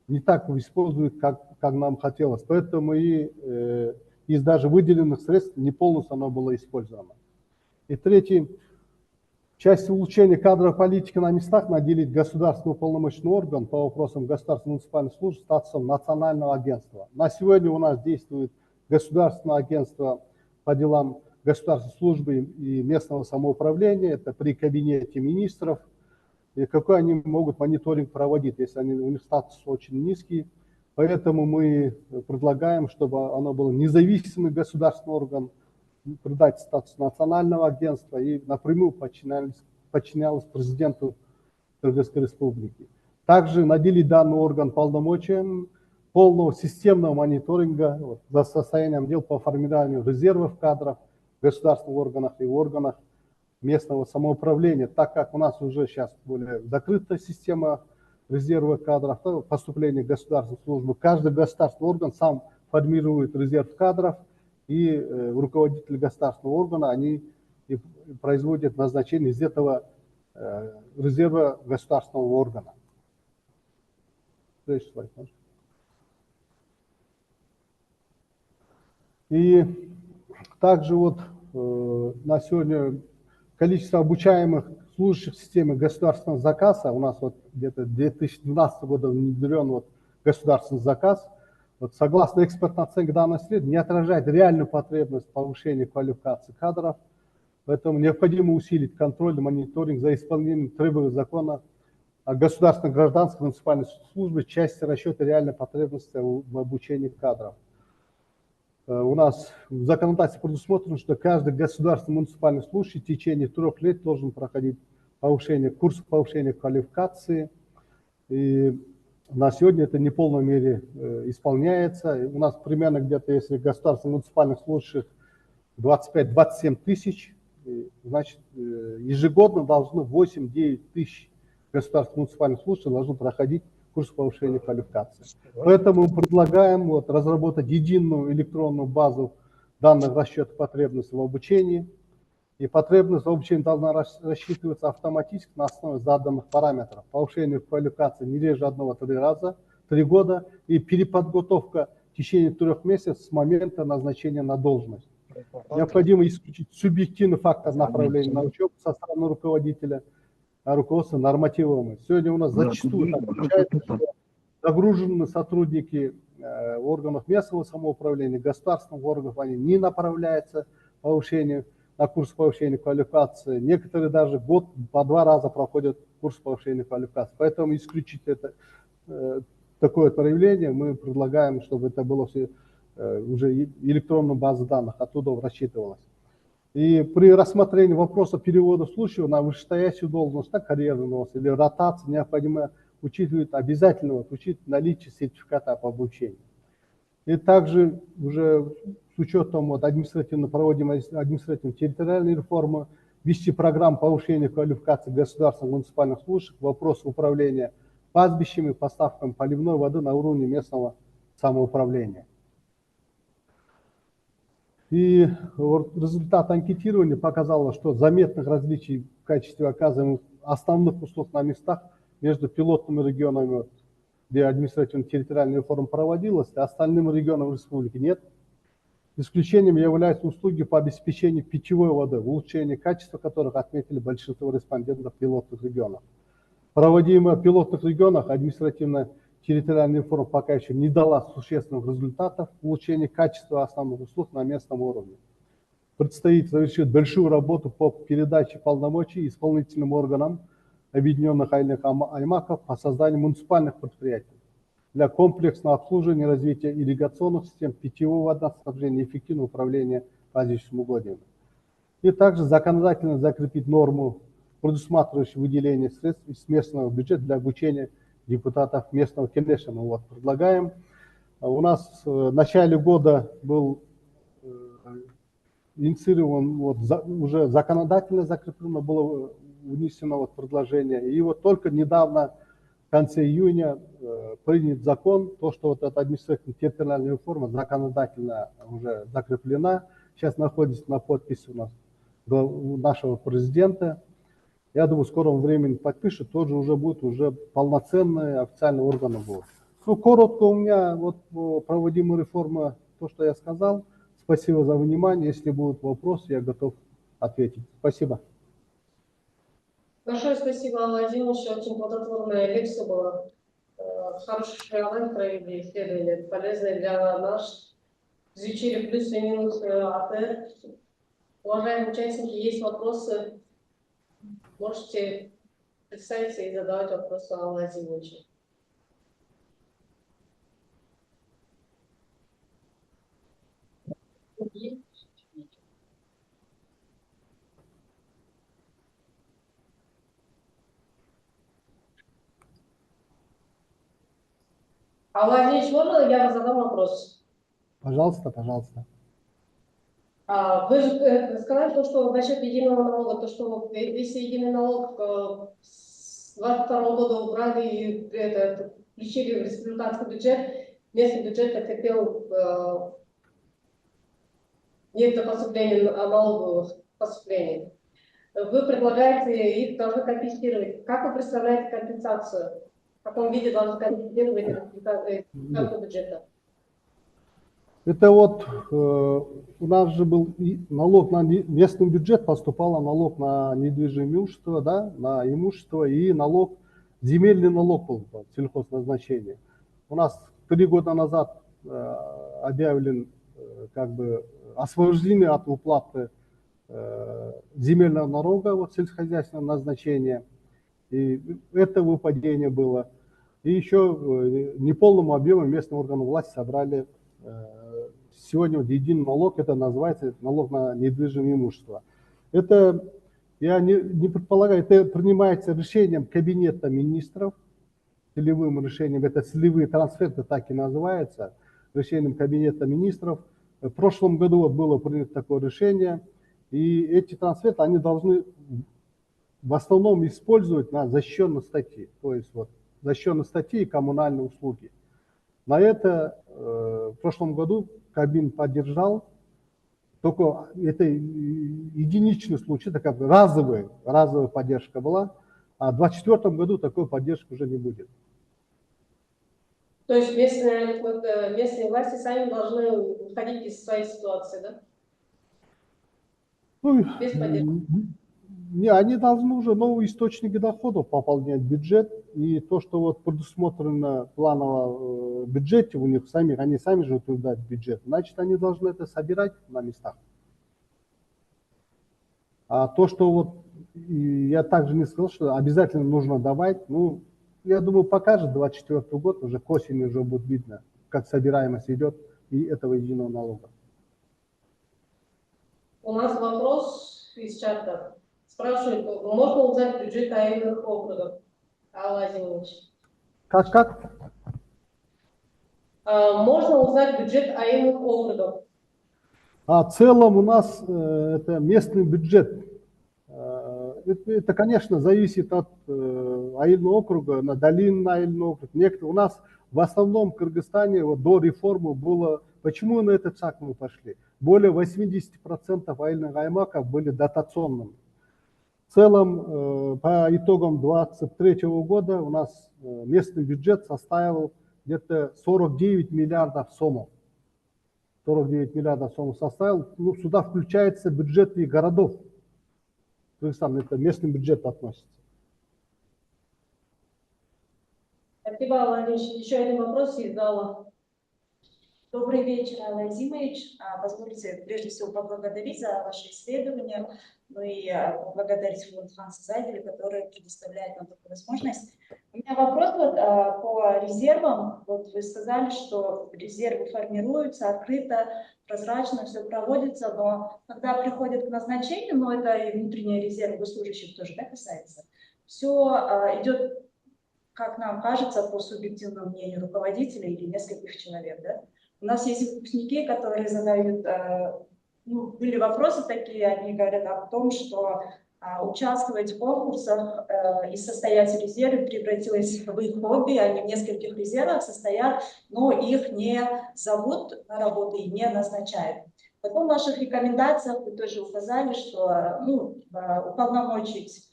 Speaker 7: не так используют, как нам хотелось. Поэтому и из даже выделенных средств не полностью оно было использовано. И третий, часть улучшения кадровой политики на местах наделить государственный уполномоченный орган по вопросам государственной муниципальной службы статусом национального агентства. На сегодня у нас действует государственное агентство по делам государственной службы и местного самоуправления, это при Кабинете министров. И какой они могут мониторинг проводить, если у них статус очень низкий. Поэтому мы предлагаем, чтобы оно было независимый государственный орган, придать статус национального агентства и напрямую подчинялось президенту Кыргызской республики. Также наделить данный орган полномочиям полного системного мониторинга за состоянием дел по формированию резервов кадров в государственных органах и органах местного самоуправления, так как у нас уже сейчас более закрытая система резерва кадров, поступления в государственную службу. Каждый государственный орган сам формирует резерв кадров, и руководители государственного органа, они производят назначение из этого резерва государственного органа. Следующий слайд, пожалуйста. И также вот на сегодня количество обучаемых служащих в системе государственного заказа, у нас вот где-то 2012 года внедрен вот государственный заказ, вот согласно экспертной оценке данного исследования, не отражает реальную потребность повышения квалификации кадров, поэтому необходимо усилить контроль и мониторинг за исполнением требований закона о государственной гражданской муниципальной службе в части расчета реальной потребности в обучении кадров. У нас в законодательстве предусмотрено, что каждый государственный муниципальный служащий в течение 3 лет должен проходить курс повышения квалификации. И на сегодня это не в полной мере исполняется. У нас примерно где-то, если государственных муниципальных служащих 25-27 тысяч, значит, ежегодно должно 8-9 тысяч государственных муниципальных служащих должны проходить курс повышения квалификации. Поэтому мы предлагаем разработать единую электронную базу данных расчета потребностей в обучении. И потребность в обучении должна рассчитываться автоматически на основе заданных параметров. Повышение квалификации не реже 1-3 раза, 3 года, и переподготовка в течение 3 месяцев с момента назначения на должность. Необходимо исключить субъективный фактор направления на учебу со стороны руководителя, руководство нормативами. Сегодня у нас зачастую так получается, что загружены сотрудники органов местного самоуправления, государственных органов, они не направляются на курс повышения квалификации. Некоторые даже год по 2 раза проходят курс повышения квалификации. Поэтому исключить такое проявление мы предлагаем, чтобы это было все уже электронная база данных, оттуда рассчитывалось. И при рассмотрении вопроса перевода служащего на вышестоящую должность, так, карьерный рост или ротацию, необходимо обязательно учитывать наличие сертификата об обучении. И также уже с учетом проводимой административно-территориальной реформы ввести программу повышения квалификации государственных муниципальных служащих, вопрос управления пастбищами, поставками поливной воды на уровне местного самоуправления. И результат анкетирования показал, что заметных различий в качестве оказываемых основных услуг на местах между пилотными регионами, где административно-территориальная реформа проводилась, и остальным регионам республики нет. Исключением являются услуги по обеспечению питьевой воды, улучшение качества которых отметили большинство респондентов пилотных регионов. Проводимая в пилотных регионах административно-территориальная реформа пока еще не дала существенных результатов в улучшении качества основных услуг на местном уровне. Предстоит завершить большую работу по передаче полномочий исполнительным органам объединенных аильных аймаков по созданию муниципальных предприятий для комплексного обслуживания и развития ирригационных систем, питьевого водоснабжения и эффективного управления различными угодьями. И также законодательно закрепить норму, предусматривающую выделение средств из местного бюджета для обучения депутатов местного Кенеша. Мы вот предлагаем. У нас в начале года был инициирован, уже законодательно закреплено было внесено предложение. И вот только недавно, в конце июня, принят закон, то, что вот эта административная территориальная реформа законодательно уже закреплена. Сейчас находится на подписи у нас у нашего президента. Я думаю, в скором времени подпишет, тоже уже будет уже полноценные официальные органы будут. Ну, коротко у меня вот проводимая реформа, то, что я сказал. Спасибо за внимание. Если будут вопросы, я готов ответить. Спасибо.
Speaker 3: Большое спасибо, Алла Владимирович. Очень плодотворная лекция была. Хороший анализ провели, исследования, полезные для нас. Изучили плюсы и минусы АТР. Уважаемые участники, есть вопросы? Можете представиться и задавать вопросы Алле Владимировичу. Алла Владимирович, можно я вам задам вопрос?
Speaker 7: Пожалуйста, пожалуйста.
Speaker 3: Вы же сказали, то, что насчет единого налога, то, что если единый налог с 2022 года убрали и включили в республиканский бюджет, местный бюджет потерпел недопоступление налоговых поступлений. Вы предлагаете их должны компенсировать. Как вы представляете компенсацию? В каком виде должны компенсировать республиканского бюджета?
Speaker 7: Это вот у нас же был налог на местный бюджет, поступал налог на недвижимое имущество, да, на имущество и налог, земельный налог был сельхозназначение. У нас 3 года назад объявлен как бы освобождение от уплаты земельного налога, вот сельскохозяйственного назначения. И это выпадение было. И еще неполным объемом местные органы власти собрали сегодня вот единый налог, это называется налог на недвижимое имущество. Это, я не предполагаю, это принимается решением Кабинета министров, целевым решением, это целевые трансферты так и называется, решением Кабинета министров. В прошлом году вот было принято такое решение, и эти трансферты, они должны в основном использовать на защищенные статьи, то есть вот защищенные статьи и коммунальные услуги. На это в прошлом году Кабмин поддержал, только это единичный случай, такая разовая поддержка была, а в 2024 году такой поддержки уже не будет.
Speaker 3: То есть местные власти сами должны выходить из своей ситуации, да?
Speaker 7: Ну,
Speaker 3: Без поддержки.
Speaker 7: не, они должны уже новые источники доходов пополнять бюджет, и то, что вот предусмотрено планово в бюджете у них, они сами же утверждают бюджет, значит, они должны это собирать на местах. А то, что вот, я также не сказал, что обязательно нужно давать, ну, я думаю, покажет 2024 год, уже к осени уже будет видно, как собираемость идет и этого единого налога.
Speaker 3: У нас вопрос из чата. Спрашивают, можно узнать бюджет аильных округов, Алла Владимирович?
Speaker 7: Как?
Speaker 3: Можно узнать бюджет аильных округов?
Speaker 7: В целом у нас это местный бюджет. Это, конечно, зависит от аильного округа, на долинный аильный округ. У нас в основном в Кыргызстане вот, до реформы было, почему на этот шаг мы пошли? Более 80% аильных аймаков были дотационными. В целом, по итогам 2023 года у нас местный бюджет составил где-то 49 миллиардов сомов. 49 миллиардов сомов составил. Ну, сюда включается бюджеты городов. Кыргызстан, это местный бюджет относится.
Speaker 3: Спасибо, Алла Владимирович. Еще один вопрос из зала.
Speaker 10: Добрый вечер, Алла Азимович. Позвольте прежде всего поблагодарить за ваше исследование, ну и поблагодарить фонд Ханса Зайделя, который предоставляет нам такую возможность. У меня вопрос по резервам. Вот вы сказали, что резервы формируются открыто, прозрачно, все проводится, но когда приходят к назначению, но это и внутренний резерв госслужащих тоже, да, касается, все идет, как нам кажется, по субъективному мнению руководителя или нескольких человек, да? У нас есть выпускники, которые задают, ну, были вопросы такие, они говорят о том, что участвовать в конкурсах и состоять в резерве превратилось в их хобби, они в нескольких резервах состоят, но их не зовут на работу и не назначают. Потом в ваших рекомендациях вы тоже указали, что ну, уполномочить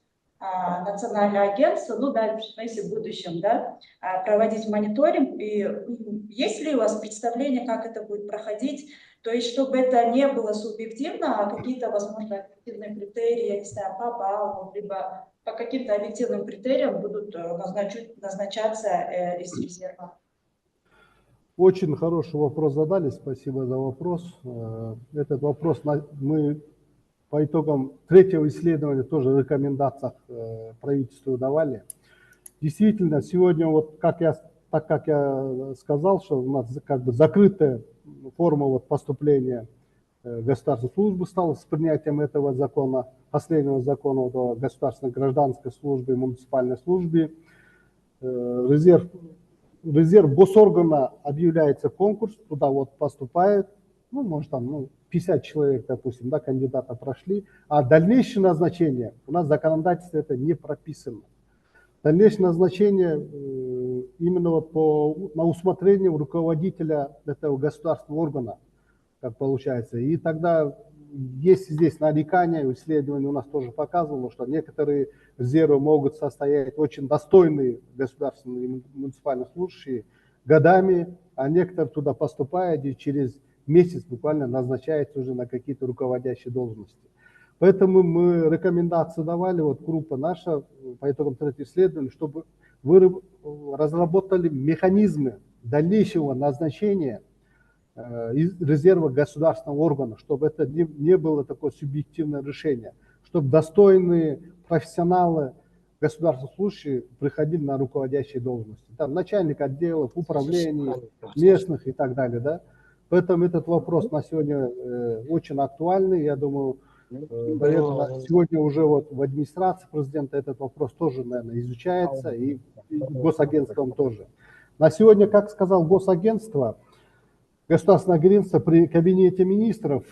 Speaker 10: национальное агентство, ну да, если в будущем, да, проводить мониторинг. И есть ли у вас представление, как это будет проходить? То есть, чтобы это не было субъективно, а какие-то, возможно, объективные критерии, я не знаю, по баллу, либо по каким-то объективным критериям будут назначаться из резерва.
Speaker 7: Очень хороший вопрос задали, спасибо за вопрос. Этот вопрос мы по итогам третьего исследования тоже в рекомендациях правительству давали. Действительно, сегодня, вот так как я сказал, что у нас как бы закрытая форма вот поступления государственной службы стала с принятием этого закона, последнего закона о государственной гражданской службе, муниципальной службе. Резерв госоргана объявляется конкурс, туда вот поступает, ну, может там 50 человек, допустим, да, кандидата прошли, а дальнейшее назначение, у нас в законодательстве это не прописано. Дальнейшее назначение именно вот на усмотрение руководителя этого государственного органа, как получается. И тогда есть здесь нарекания, исследование у нас тоже показывало, что некоторые резервы могут состоять очень достойные государственные и муниципальные служащие годами, а некоторые туда поступают и через месяц буквально назначаются уже на какие-то руководящие должности. Поэтому мы рекомендации давали, вот группа наша, по итогам третьего исследования, чтобы вы разработали механизмы дальнейшего назначения из резерва государственного органа, чтобы это не было такое субъективное решение, чтобы достойные профессионалы, государственные служащие приходили на руководящие должности. Там начальник отделов, управлений, местных и так далее. Да? Поэтому этот вопрос на сегодня очень актуальный. Я думаю, наверное, сегодня уже вот в администрации президента этот вопрос тоже, наверное, изучается, и госагентством тоже. На сегодня, как сказал госагентство, государственное агентство при кабинете министров,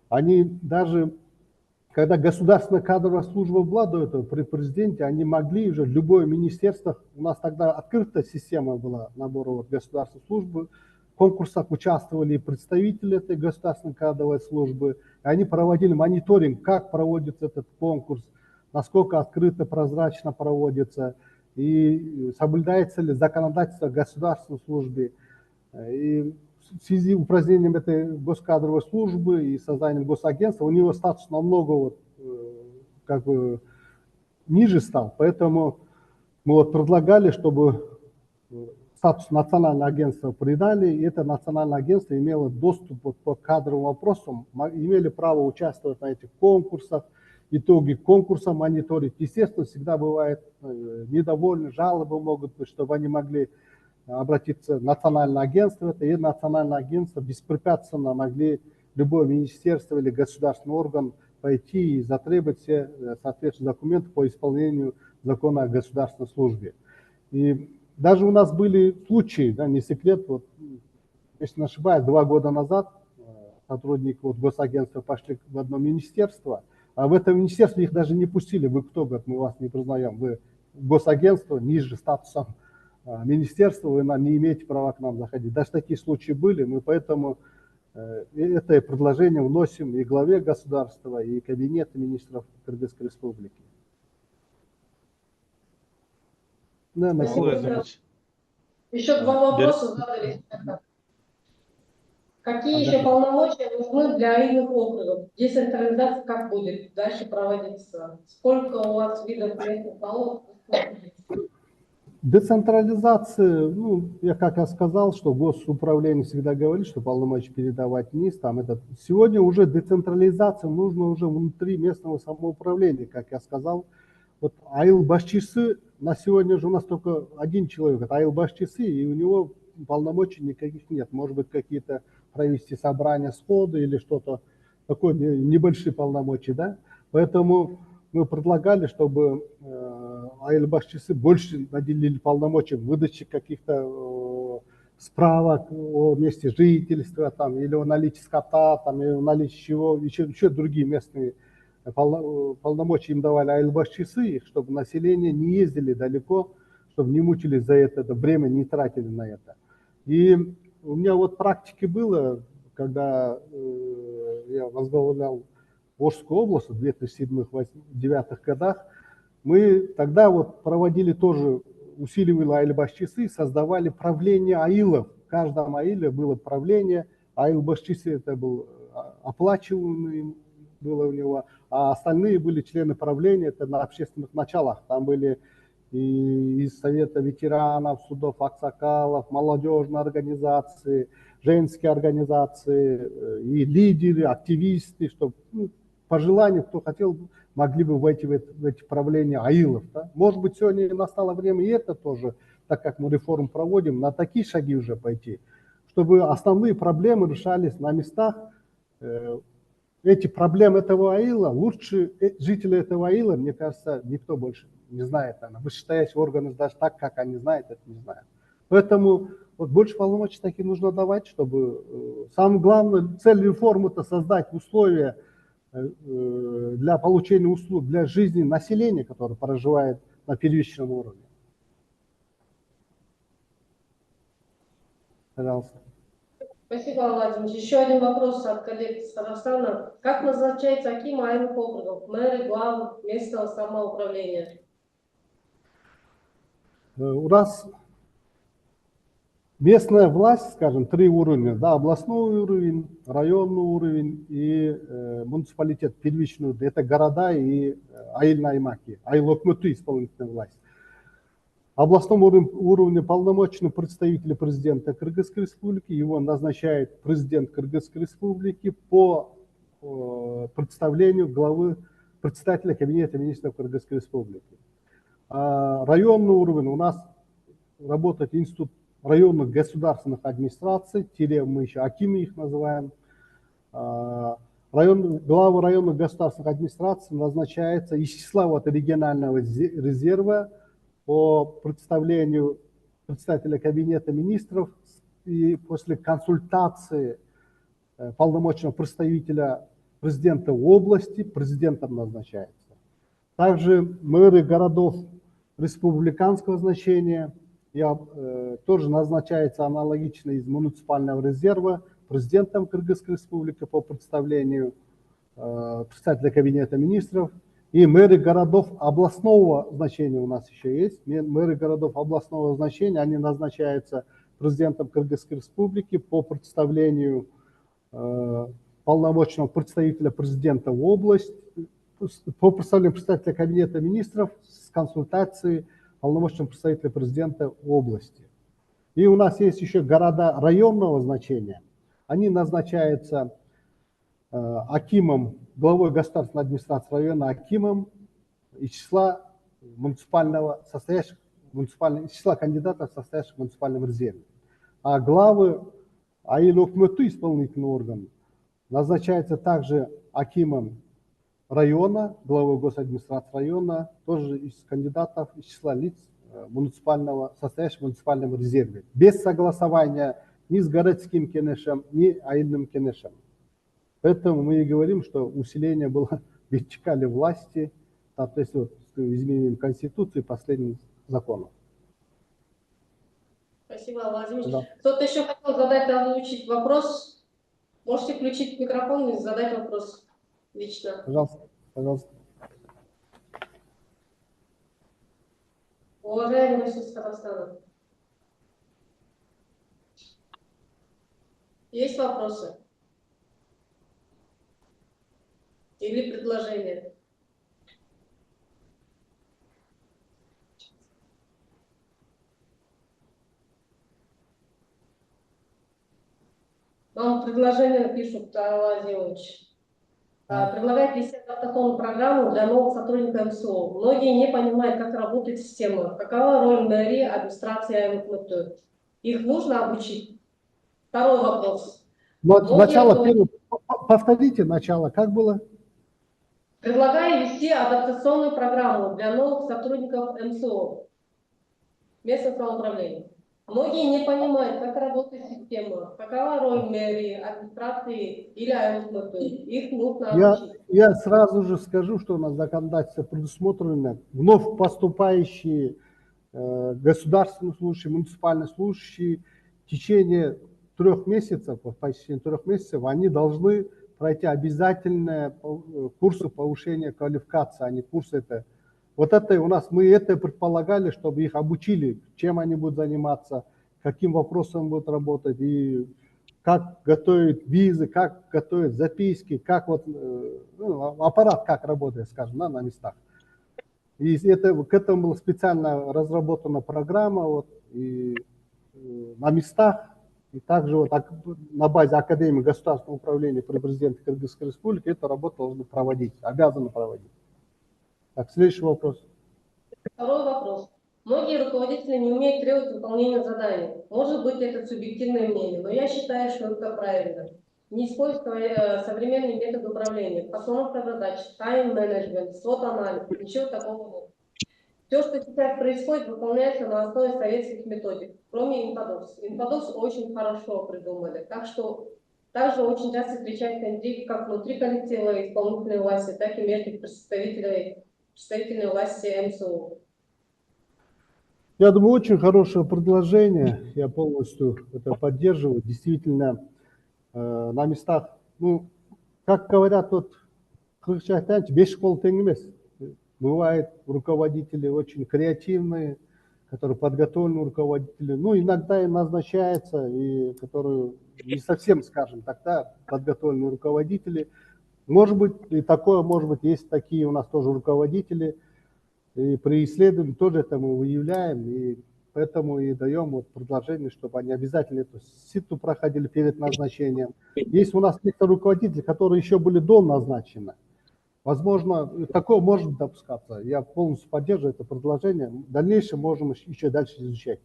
Speaker 7: они даже, когда государственная кадровая служба была до этого при президенте, они могли уже в любое министерство, у нас тогда открытая система была набора вот государственной службы, в конкурсах участвовали и представители этой государственной кадровой службы, и они проводили мониторинг, как проводится этот конкурс, насколько открыто, прозрачно проводится, и соблюдается ли законодательство государственной службы. И в связи с упразднением этой госкадровой службы и созданием госагентства у него статус намного вот, как бы ниже стал. Поэтому мы вот предлагали, чтобы статус национального агентства придали, и это национальное агентство имело доступ вот по кадровым вопросам, имели право участвовать на этих конкурсах, итоги конкурса мониторить. Естественно, всегда бывает недовольны, жалобы могут быть, чтобы они могли обратиться в национальное агентство, и национальное агентство беспрепятственно могли любое министерство или государственный орган пойти и затребовать все соответствующие документы по исполнению закона о государственной службе. И даже у нас были случаи, да, не секрет, вот, если не ошибаюсь, 2 года назад сотрудники вот, госагентства пошли в одно министерство, а в это министерство их даже не пустили. Вы кто, говорят, мы вас не признаем, вы госагентство ниже статусом министерства, вы не имеете права к нам заходить. Даже такие случаи были, мы поэтому это предложение вносим и главе государства, и кабинету министров Кыргызской республики. Да,
Speaker 3: еще 2 вопроса задали. Какие еще полномочия нужны для районных округов? Децентрализация как будет дальше проводиться? Сколько у вас видов местных налогов?
Speaker 7: Децентрализация, ну, как я сказал, что госуправление всегда говорит, что полномочия передавать вниз. Сегодня уже децентрализация нужно уже внутри местного самоуправления, как я сказал. Вот Айыл Башчысы, на сегодня же у нас только один человек, это Айыл Башчысы, и у него полномочий никаких нет. Может быть, какие-то провести собрания, сходы или что-то такое, небольшие полномочия, да. Поэтому мы предлагали, чтобы Айыл Башчысы больше наделили полномочий в выдаче каких-то справок о месте жительства, там, или о наличии скота, там, или о наличии чего, еще другие местные полномочия им давали Айыл Башчысы, чтобы население не ездили далеко, чтобы не мучились за это время, не тратили на это. И у меня вот практики было, когда я возглавлял Волжскую область в 2007-2009 годах, мы тогда вот проводили тоже, усиливали Айыл Башчысы, создавали правление аилов. В каждом аиле было правление, Айыл Башчысы это был оплачиваемый, было у него, а остальные были члены правления, это на общественных началах. Там были и из Совета ветеранов, судов аксакалов, молодежные организации, женские организации, и лидеры, активисты, чтобы по желанию, кто хотел, могли бы войти в эти правления аилов. Да? Может быть, сегодня настало время и это тоже, так как мы реформу проводим, на такие шаги уже пойти, чтобы основные проблемы решались на местах. Эти проблемы этого аила, лучше жители этого аила, мне кажется, никто больше не знает. Вышестоящие органы даже так, как они знают, это не знают. Поэтому вот больше полномочий таких нужно давать, чтобы самое главное, цель реформы – это создать условия для получения услуг, для жизни населения, которое проживает на первичном уровне. Пожалуйста.
Speaker 3: Спасибо, Владимир. Еще один вопрос от коллег из Казахстана. Как назначается аким айыльных округов, мэры, глав местного самоуправления?
Speaker 7: У нас местная власть, скажем, 3 уровня, да, областной уровень, районный уровень и муниципалитет, первичный, это города и айыльные аймаки, айыл өкмөтү исполнительная власть. Областном уровне полномочный представитель президента Кыргызской республики, его назначает президент Кыргызской республики по представлению главы председателя кабинета министров Кыргызской республики. А районный уровень у нас работает институт районных государственных администраций, мы еще акимы их называем. Глава районных государственных администраций назначается из числа регионального резерва по представлению председателя кабинета министров и после консультации полномочного представителя президента области президентом назначается. Также мэры городов республиканского значения тоже назначается аналогично из муниципального резерва президентом Кыргызской республики по представлению председателя кабинета министров. И мэры городов областного значения у нас еще есть. Мэры городов областного значения, они назначаются президентом Кыргызской республики по представлению полномочного представителя президента в область, по представлению представителя кабинета министров с консультацией полномочного представителя президента в области. И у нас есть еще города районного значения. Они назначаются акимом, главой государственной администрации района, акимом из числа из числа кандидатов, состоящих в муниципальном резерве. А главы айыл өкмөтү, исполнительный орган, назначается также акимом района, главой госадминистрации района, тоже из кандидатов из числа лиц состоящих в муниципальном резерве, без согласования ни с городским кенешем, ни айыльным кенешем. Поэтому мы и говорим, что усиление было вертикали власти, соответственно, изменением Конституции и последних законов.
Speaker 3: Спасибо, Владимир. Кто-то еще хотел задать, озвучить вопрос? Можете включить микрофон и задать вопрос лично.
Speaker 7: Пожалуйста, пожалуйста.
Speaker 3: Уважаемый гость из Казахстана. Есть вопросы? Или предложения? Нам предложение пишут, Алла Азимович. Предлагает вести адаптационную программу для новых сотрудников МСО. Многие не понимают, как работает система. Какова роль мэрии, администрации АМК? Их нужно обучить. Второй вопрос.
Speaker 7: Начало, повторите начало, как было?
Speaker 3: Предлагаю вести адаптационную программу для новых сотрудников МСО, местного самоуправления. Многие не понимают, как работает система, какова роль мэрии, администрации или АМК. Их нужно обучить.
Speaker 7: Я сразу же скажу, что у нас законодательство предусмотрено. Вновь поступающие государственные служащие, муниципальные служащие в течение 3 месяцев, по истечении 3 месяцев, они должны пройти обязательные курсы повышения квалификации, а не курсы это. Вот это у нас, мы это предполагали, чтобы их обучили, чем они будут заниматься, каким вопросом будут работать, и как готовить визы, как готовить записки, как вот, аппарат как работает, скажем, на местах. И это, к этому была специально разработана программа вот, и на местах, и также вот, на базе Академии государственного управления при президенте Кыргызской республики эту работу должны проводить, обязаны проводить. Так, следующий вопрос.
Speaker 3: Второй вопрос. Многие руководители не умеют требовать выполнения заданий. Может быть, это субъективное мнение, но я считаю, что это правильно. Не используя современные методы управления, постановка задач, тайм-менеджмент, SWOT-анализ, ничего такого нет. Все, что сейчас происходит, выполняется на основе советских методик, кроме инфодокс. Инфодокс очень хорошо придумали, так что также очень часто встречается интриги как внутри коллектива исполнительной власти, так и между представительной власти МСУ.
Speaker 7: Я думаю, очень хорошее предложение, я полностью это поддерживаю. Действительно, на местах, ну, как говорят, вот, бывают руководители очень креативные, которые подготовленные руководители, ну, иногда и назначаются, и которые не совсем, скажем так, да, подготовленные руководители. Может быть, и такое, может быть, есть такие у нас тоже руководители, и при исследовании тоже это мы выявляем, и поэтому и даем вот предложение, чтобы они обязательно эту ситу проходили перед назначением. Есть у нас какие-то руководители, которые еще были до назначения. Возможно, такое может допускаться. Я полностью поддерживаю это предложение. В дальнейшем можем еще дальше изучать.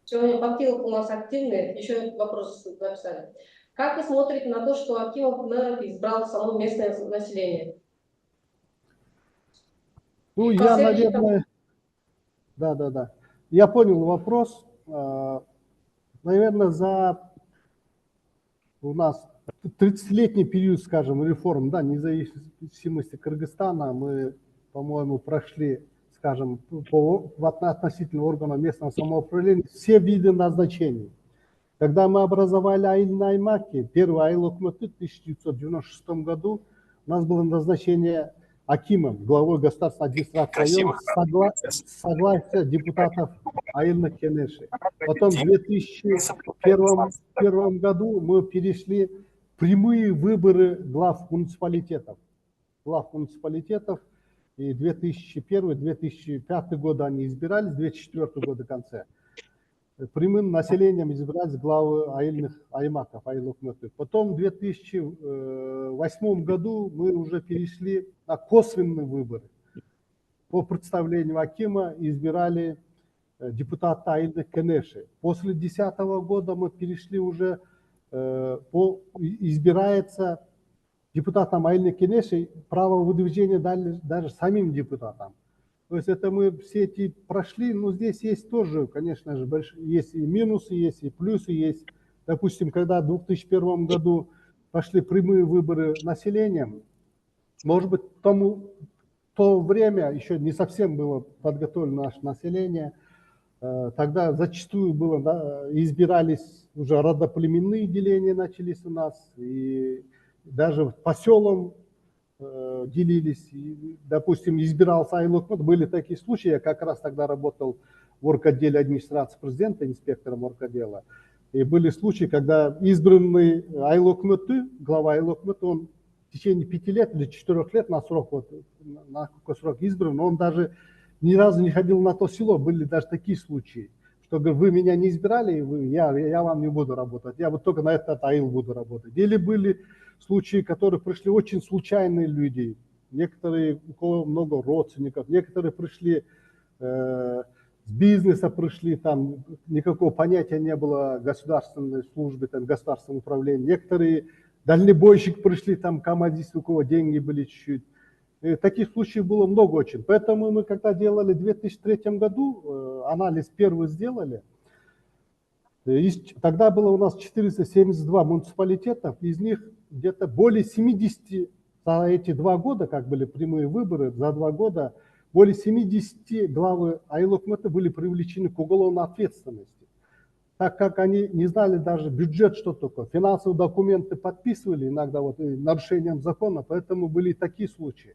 Speaker 3: Сегодня Панфилов у нас активный. Еще вопрос написали. Как вы смотрите на то, что Акимов мэров избрал само местное население?
Speaker 7: Ну, я, наверное... Да. Я понял вопрос. Наверное, за у нас 30-летний период, скажем, реформ, да, независимости Кыргызстана, мы, по-моему, прошли, скажем, относительно органов местного самоуправления все виды назначений. Когда мы образовали Айыльные аймаки, первый Айыл өкмөтү в 1996 году, у нас было назначение акимом, главой государственной администрации района, согласие депутатов Айыльных кенешей. Потом в 2001 году мы перешли прямые выборы глав муниципалитетов. И 2001-2005 годы они избирались, 2004 года в конце. Прямым населением избирались главы Айыльных аймаков, Айыл өкмөтү. Потом в 2008 году мы уже перешли на косвенные выборы. По представлению акима избирали депутата Айыльных кенешей. После 2010 года мы перешли уже, избирается депутатам Айыльных кенешей право выдвижения даже самим депутатам. То есть это мы все эти прошли, но здесь есть тоже, конечно же, есть и минусы, есть и плюсы, есть. Допустим, когда в 2001 году пошли прямые выборы населением, может быть, в то время еще не совсем было подготовлено наше население, тогда зачастую избирались уже родоплеменные деления начались у нас, и даже по селам делились, и, допустим, избирался Айыл өкмөт. Были такие случаи, я как раз тогда работал в орготделе администрации президента, инспектором орготдела, и были случаи, когда избранный Айыл өкмөтү, глава Айыл өкмөтү, он в течение 5 лет или 4 лет на какой срок избран, он даже ни разу не ходил на то село, были даже такие случаи. что говорит, вы меня не избирали, я вам не буду работать, я вот только на этот аил буду работать. Или были случаи, которые пришли очень случайные люди, некоторые, у кого много родственников, некоторые пришли с бизнеса, пришли, там никакого понятия не было государственной службы, там, государственного управления, некоторые дальнобойщики пришли, там камазисты, у кого деньги были чуть-чуть. И таких случаев было много очень. Поэтому мы, когда делали в 2003 году, анализ первый сделали, тогда было у нас 472 муниципалитетов, из них где-то более 70 за эти 2 года, как были прямые выборы, за 2 года, более 70 главы айлокмета были привлечены к уголовной ответственности, так как они не знали даже бюджет, что такое, финансовые документы подписывали иногда вот нарушением закона, поэтому были такие случаи.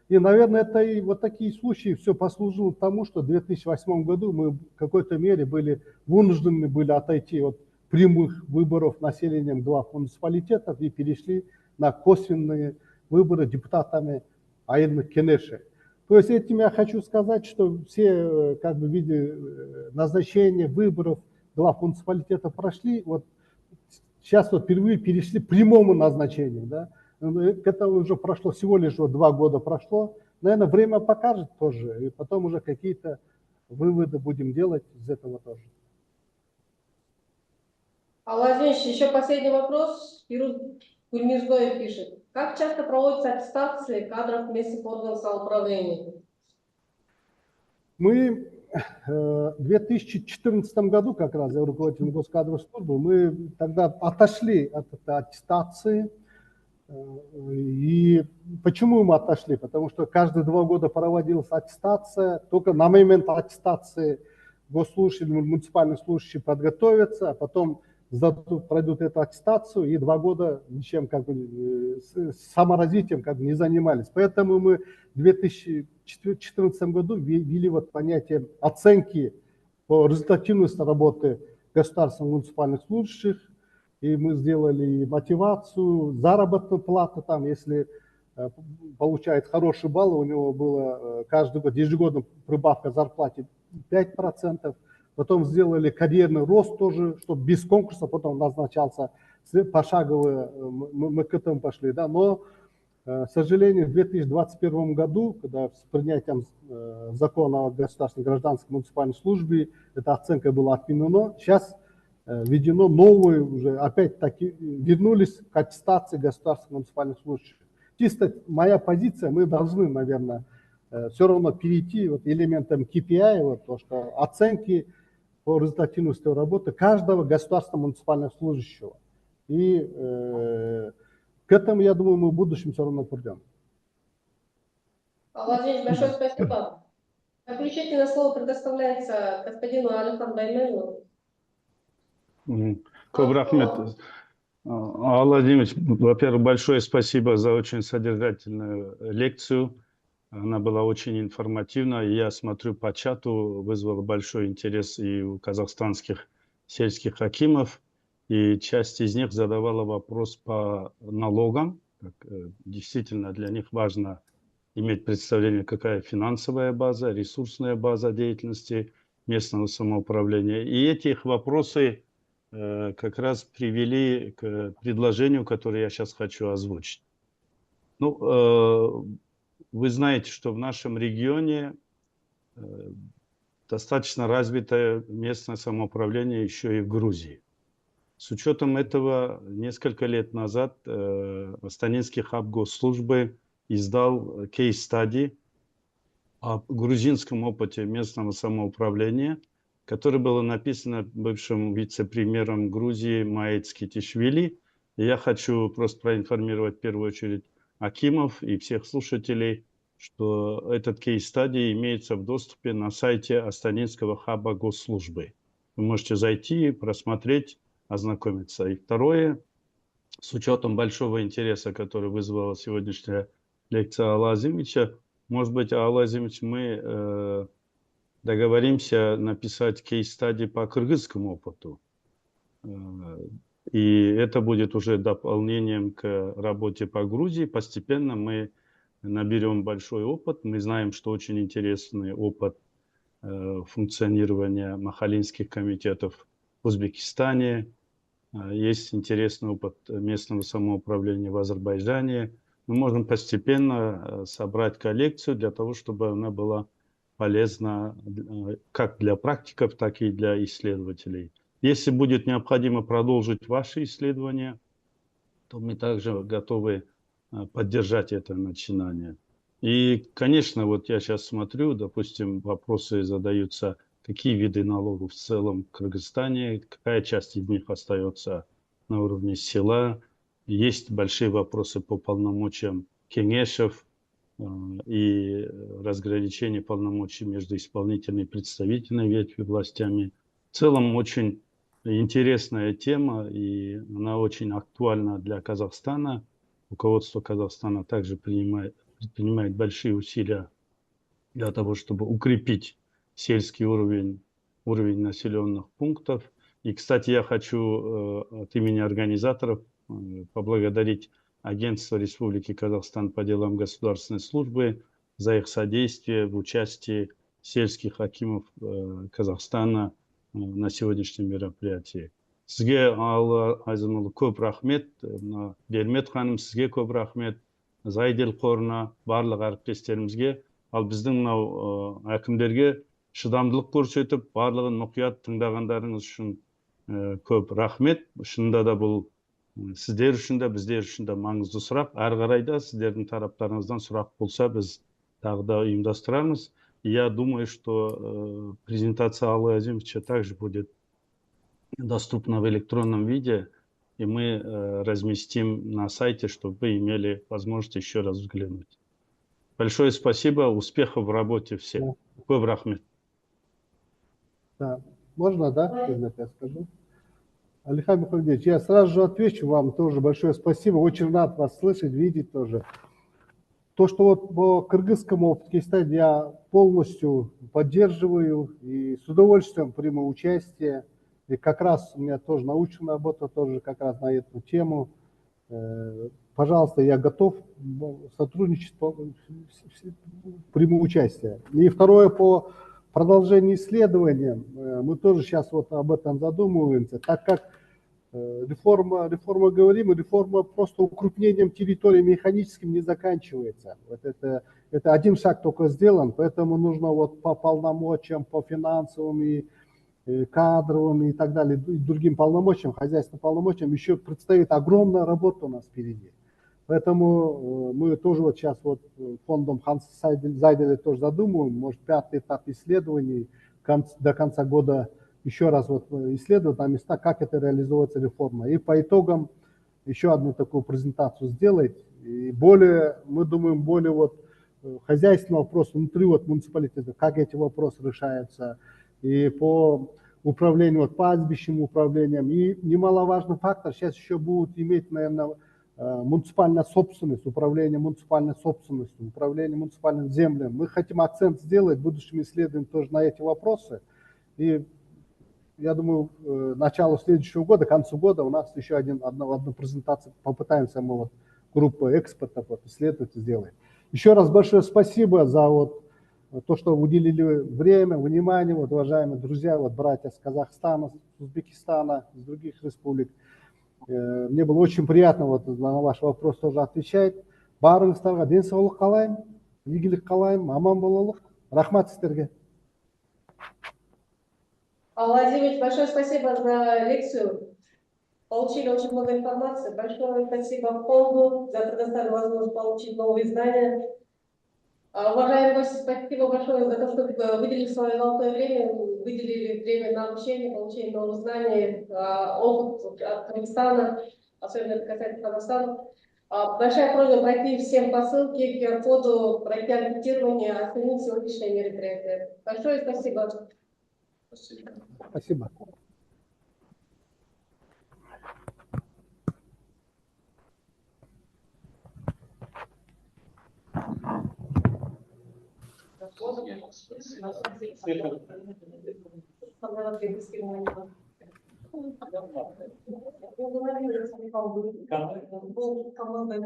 Speaker 7: И, наверное, это и вот такие случаи все послужило тому, что в 2008 году мы в какой-то мере были вынуждены были отойти от прямых выборов населением глав муниципалитетов и перешли на косвенные выборы депутатами айыльных кенеши. То есть этим я хочу сказать, что все как бы в виде назначения выборов глав муниципалитетов прошли, вот сейчас вот впервые перешли к прямому назначению, да. Это уже прошло, всего лишь вот 2 года прошло. Наверное, время покажет тоже, и потом уже какие-то выводы будем делать из этого тоже.
Speaker 3: Владимирович, еще последний вопрос. Фируз Гульмирзоев пишет. Как часто проводятся аттестации кадров местных органов самоуправления?
Speaker 7: Мы в 2014 году, как раз я руководитель госкадровой службы, мы тогда отошли от этой аттестации. И почему мы отошли? Потому что каждые 2 года проводилась аттестация. Только на момент аттестации госслужащие, муниципальные служащие подготовятся, а потом пройдут эту аттестацию и 2 года ничем как бы саморазвитием как бы не занимались. Поэтому мы в 2014 году ввели вот понятие оценки по результативности работы государственных муниципальных служащих. И мы сделали мотивацию, заработную плату, там, если получает хороший балл, у него было каждый год ежегодно прибавка зарплате 5%. Потом сделали карьерный рост тоже, чтобы без конкурса потом назначался пошагово, мы к этому пошли. Да? Но, к сожалению, в 2021 году, когда с принятием закона о государственной гражданской муниципальной службе, эта оценка была отменена. Сейчас введено новые уже, опять-таки, вернулись к аттестации государственных муниципальных служащих. Чисто моя позиция, мы должны, наверное, все равно перейти вот элементам KPI, вот то, что оценки по результативности работы каждого государственного муниципального служащего. И к этому, я думаю, мы в будущем все равно придем.
Speaker 3: Владимирович, большое спасибо. Заключительное слово предоставляется господину Алихану Баймену.
Speaker 6: Владимирович, во-первых, большое спасибо за очень содержательную лекцию. Она была очень информативна. Я смотрю по чату, вызвала большой интерес и у казахстанских сельских акимов. И часть из них задавала вопрос по налогам. Действительно, для них важно иметь представление, какая финансовая база, ресурсная база деятельности местного самоуправления. И эти их вопросы как раз привели к предложению, которое я сейчас хочу озвучить. Ну, вы знаете, что в нашем регионе достаточно развитое местное самоуправление еще и в Грузии. С учетом этого, несколько лет назад Астанинский хаб госслужбы издал кейс-стади о грузинском опыте местного самоуправления, которое было написано бывшим вице-премьером Грузии Маэцкитишвили. И я хочу просто проинформировать в первую очередь акимов и всех слушателей, что этот кейс-стади имеется в доступе на сайте Астанинского хаба госслужбы. Вы можете зайти, просмотреть, ознакомиться. И второе, с учетом большого интереса, который вызвала сегодняшняя лекция Алла Азимовича, может быть, Алла Азимович, мы договоримся написать кейс-стади по кыргызскому опыту. И это будет уже дополнением к работе по Грузии. Постепенно мы наберем большой опыт. Мы знаем, что очень интересный опыт функционирования махалинских комитетов в Узбекистане. Есть интересный опыт местного самоуправления в Азербайджане. Мы можем постепенно собрать коллекцию для того, чтобы она была полезна как для практиков, так и для исследователей. Если будет необходимо продолжить ваши исследования, то мы также готовы поддержать это начинание. И, конечно, вот я сейчас смотрю, допустим, вопросы задаются, какие виды налогов в целом в Кыргызстане, какая часть из них остается на уровне села. Есть большие вопросы по полномочиям кеңешев и разграничение полномочий между исполнительной и представительной ветвью властями. В целом очень интересная тема, и она очень актуальна для Казахстана. Руководство Казахстана также предпринимает большие усилия для того, чтобы укрепить сельский уровень населенных пунктов. И, кстати, я хочу от имени организаторов поблагодарить Агентство Республики Казахстан по делам государственной службы за их содействие в участии сельских акимов Казахстана на сегодняшнем мероприятии. Сізге Алла Айзанұлы көп рахмет, Бермет ханым сізге көп рахмет, Зайдел қорына, барлық әріптестерімізге, ал біздің мынау әкімдерге шыдамдылық көрсетіп, барлығын мұқият тыңдағандарыңыз үшін көп рахмет. Шынында да бұл сіздер үшін де, біздер үшін де маңызды сұрақ. Әрі қарай да сіздердің тараптарыңыздан сұрақ болса, біз тағы да ұйымдастырамыз. Я думаю, что презентация Аллы Азимовича также будет доступна в электронном виде, и мы разместим на сайте, чтобы вы имели возможность еще раз взглянуть. Большое спасибо, успехов в работе всем. Көп рахмет.
Speaker 7: Да. Можно, да, я скажу? Алихан Мухаммедович, я сразу же отвечу вам тоже большое спасибо. Очень рад вас слышать, видеть тоже. То, что вот по кыргызскому опыту я полностью поддерживаю и с удовольствием приму участие. И как раз у меня тоже научная работа тоже как раз на эту тему. Пожалуйста, я готов сотрудничать, приму участие. И второе, по продолжению исследования, мы тоже сейчас вот об этом задумываемся, так как реформа говорим, и реформа просто укрупнением территории механическим не заканчивается. Вот это один шаг только сделан, поэтому нужно вот по полномочиям, по финансовым и кадровым и так далее, и другим полномочиям, хозяйственным полномочиям, еще предстоит огромная работа у нас впереди. Поэтому мы тоже вот сейчас вот фондом Ханс Зайделя тоже задумываем, может, 5-й этап исследований до конца года еще раз вот исследовать на места, как это реализуется реформа. И по итогам еще одну такую презентацию сделать. И более, мы думаем, более вот хозяйственный вопрос внутри вот муниципалитета, как эти вопросы решаются. И по управлению, вот пастбищным управлением. И немаловажный фактор, сейчас еще будут иметь, наверное, муниципальная собственность, управление муниципальной собственностью, управление муниципальным землям. Мы хотим акцент сделать в будущем исследовании тоже на эти вопросы. И я думаю, начало следующего года, к концу года у нас еще одну презентацию попытаемся мы вот группу экспертов вот, исследовать и сделать. Еще раз большое спасибо за вот то, что уделили время, внимание, вот, уважаемые друзья, вот, братья с Казахстана, с Узбекистана, с других республик. Мне было очень приятно вот, на ваш вопрос тоже отвечать. Барыңыздарға денсаулық қалаймын, игілік қалаймын, аман бололық. Рахмат сіздерге.
Speaker 3: Владимир, большое спасибо за лекцию. Получили очень много информации. Большое спасибо фонду за предоставленную возможность получить новые знания. Уважаемые гости, спасибо большое за то, что выделили свое золотое время, выделили время на обучение, получение новых знаний, опыт от Кыргызстана, особенно это касается Казахстана. Большая просьба пройти всем по ссылке, QR-коду, пройти анкетирование, оценить сегодняшнее мероприятие. Большое спасибо.
Speaker 7: Спасибо.
Speaker 10: Команда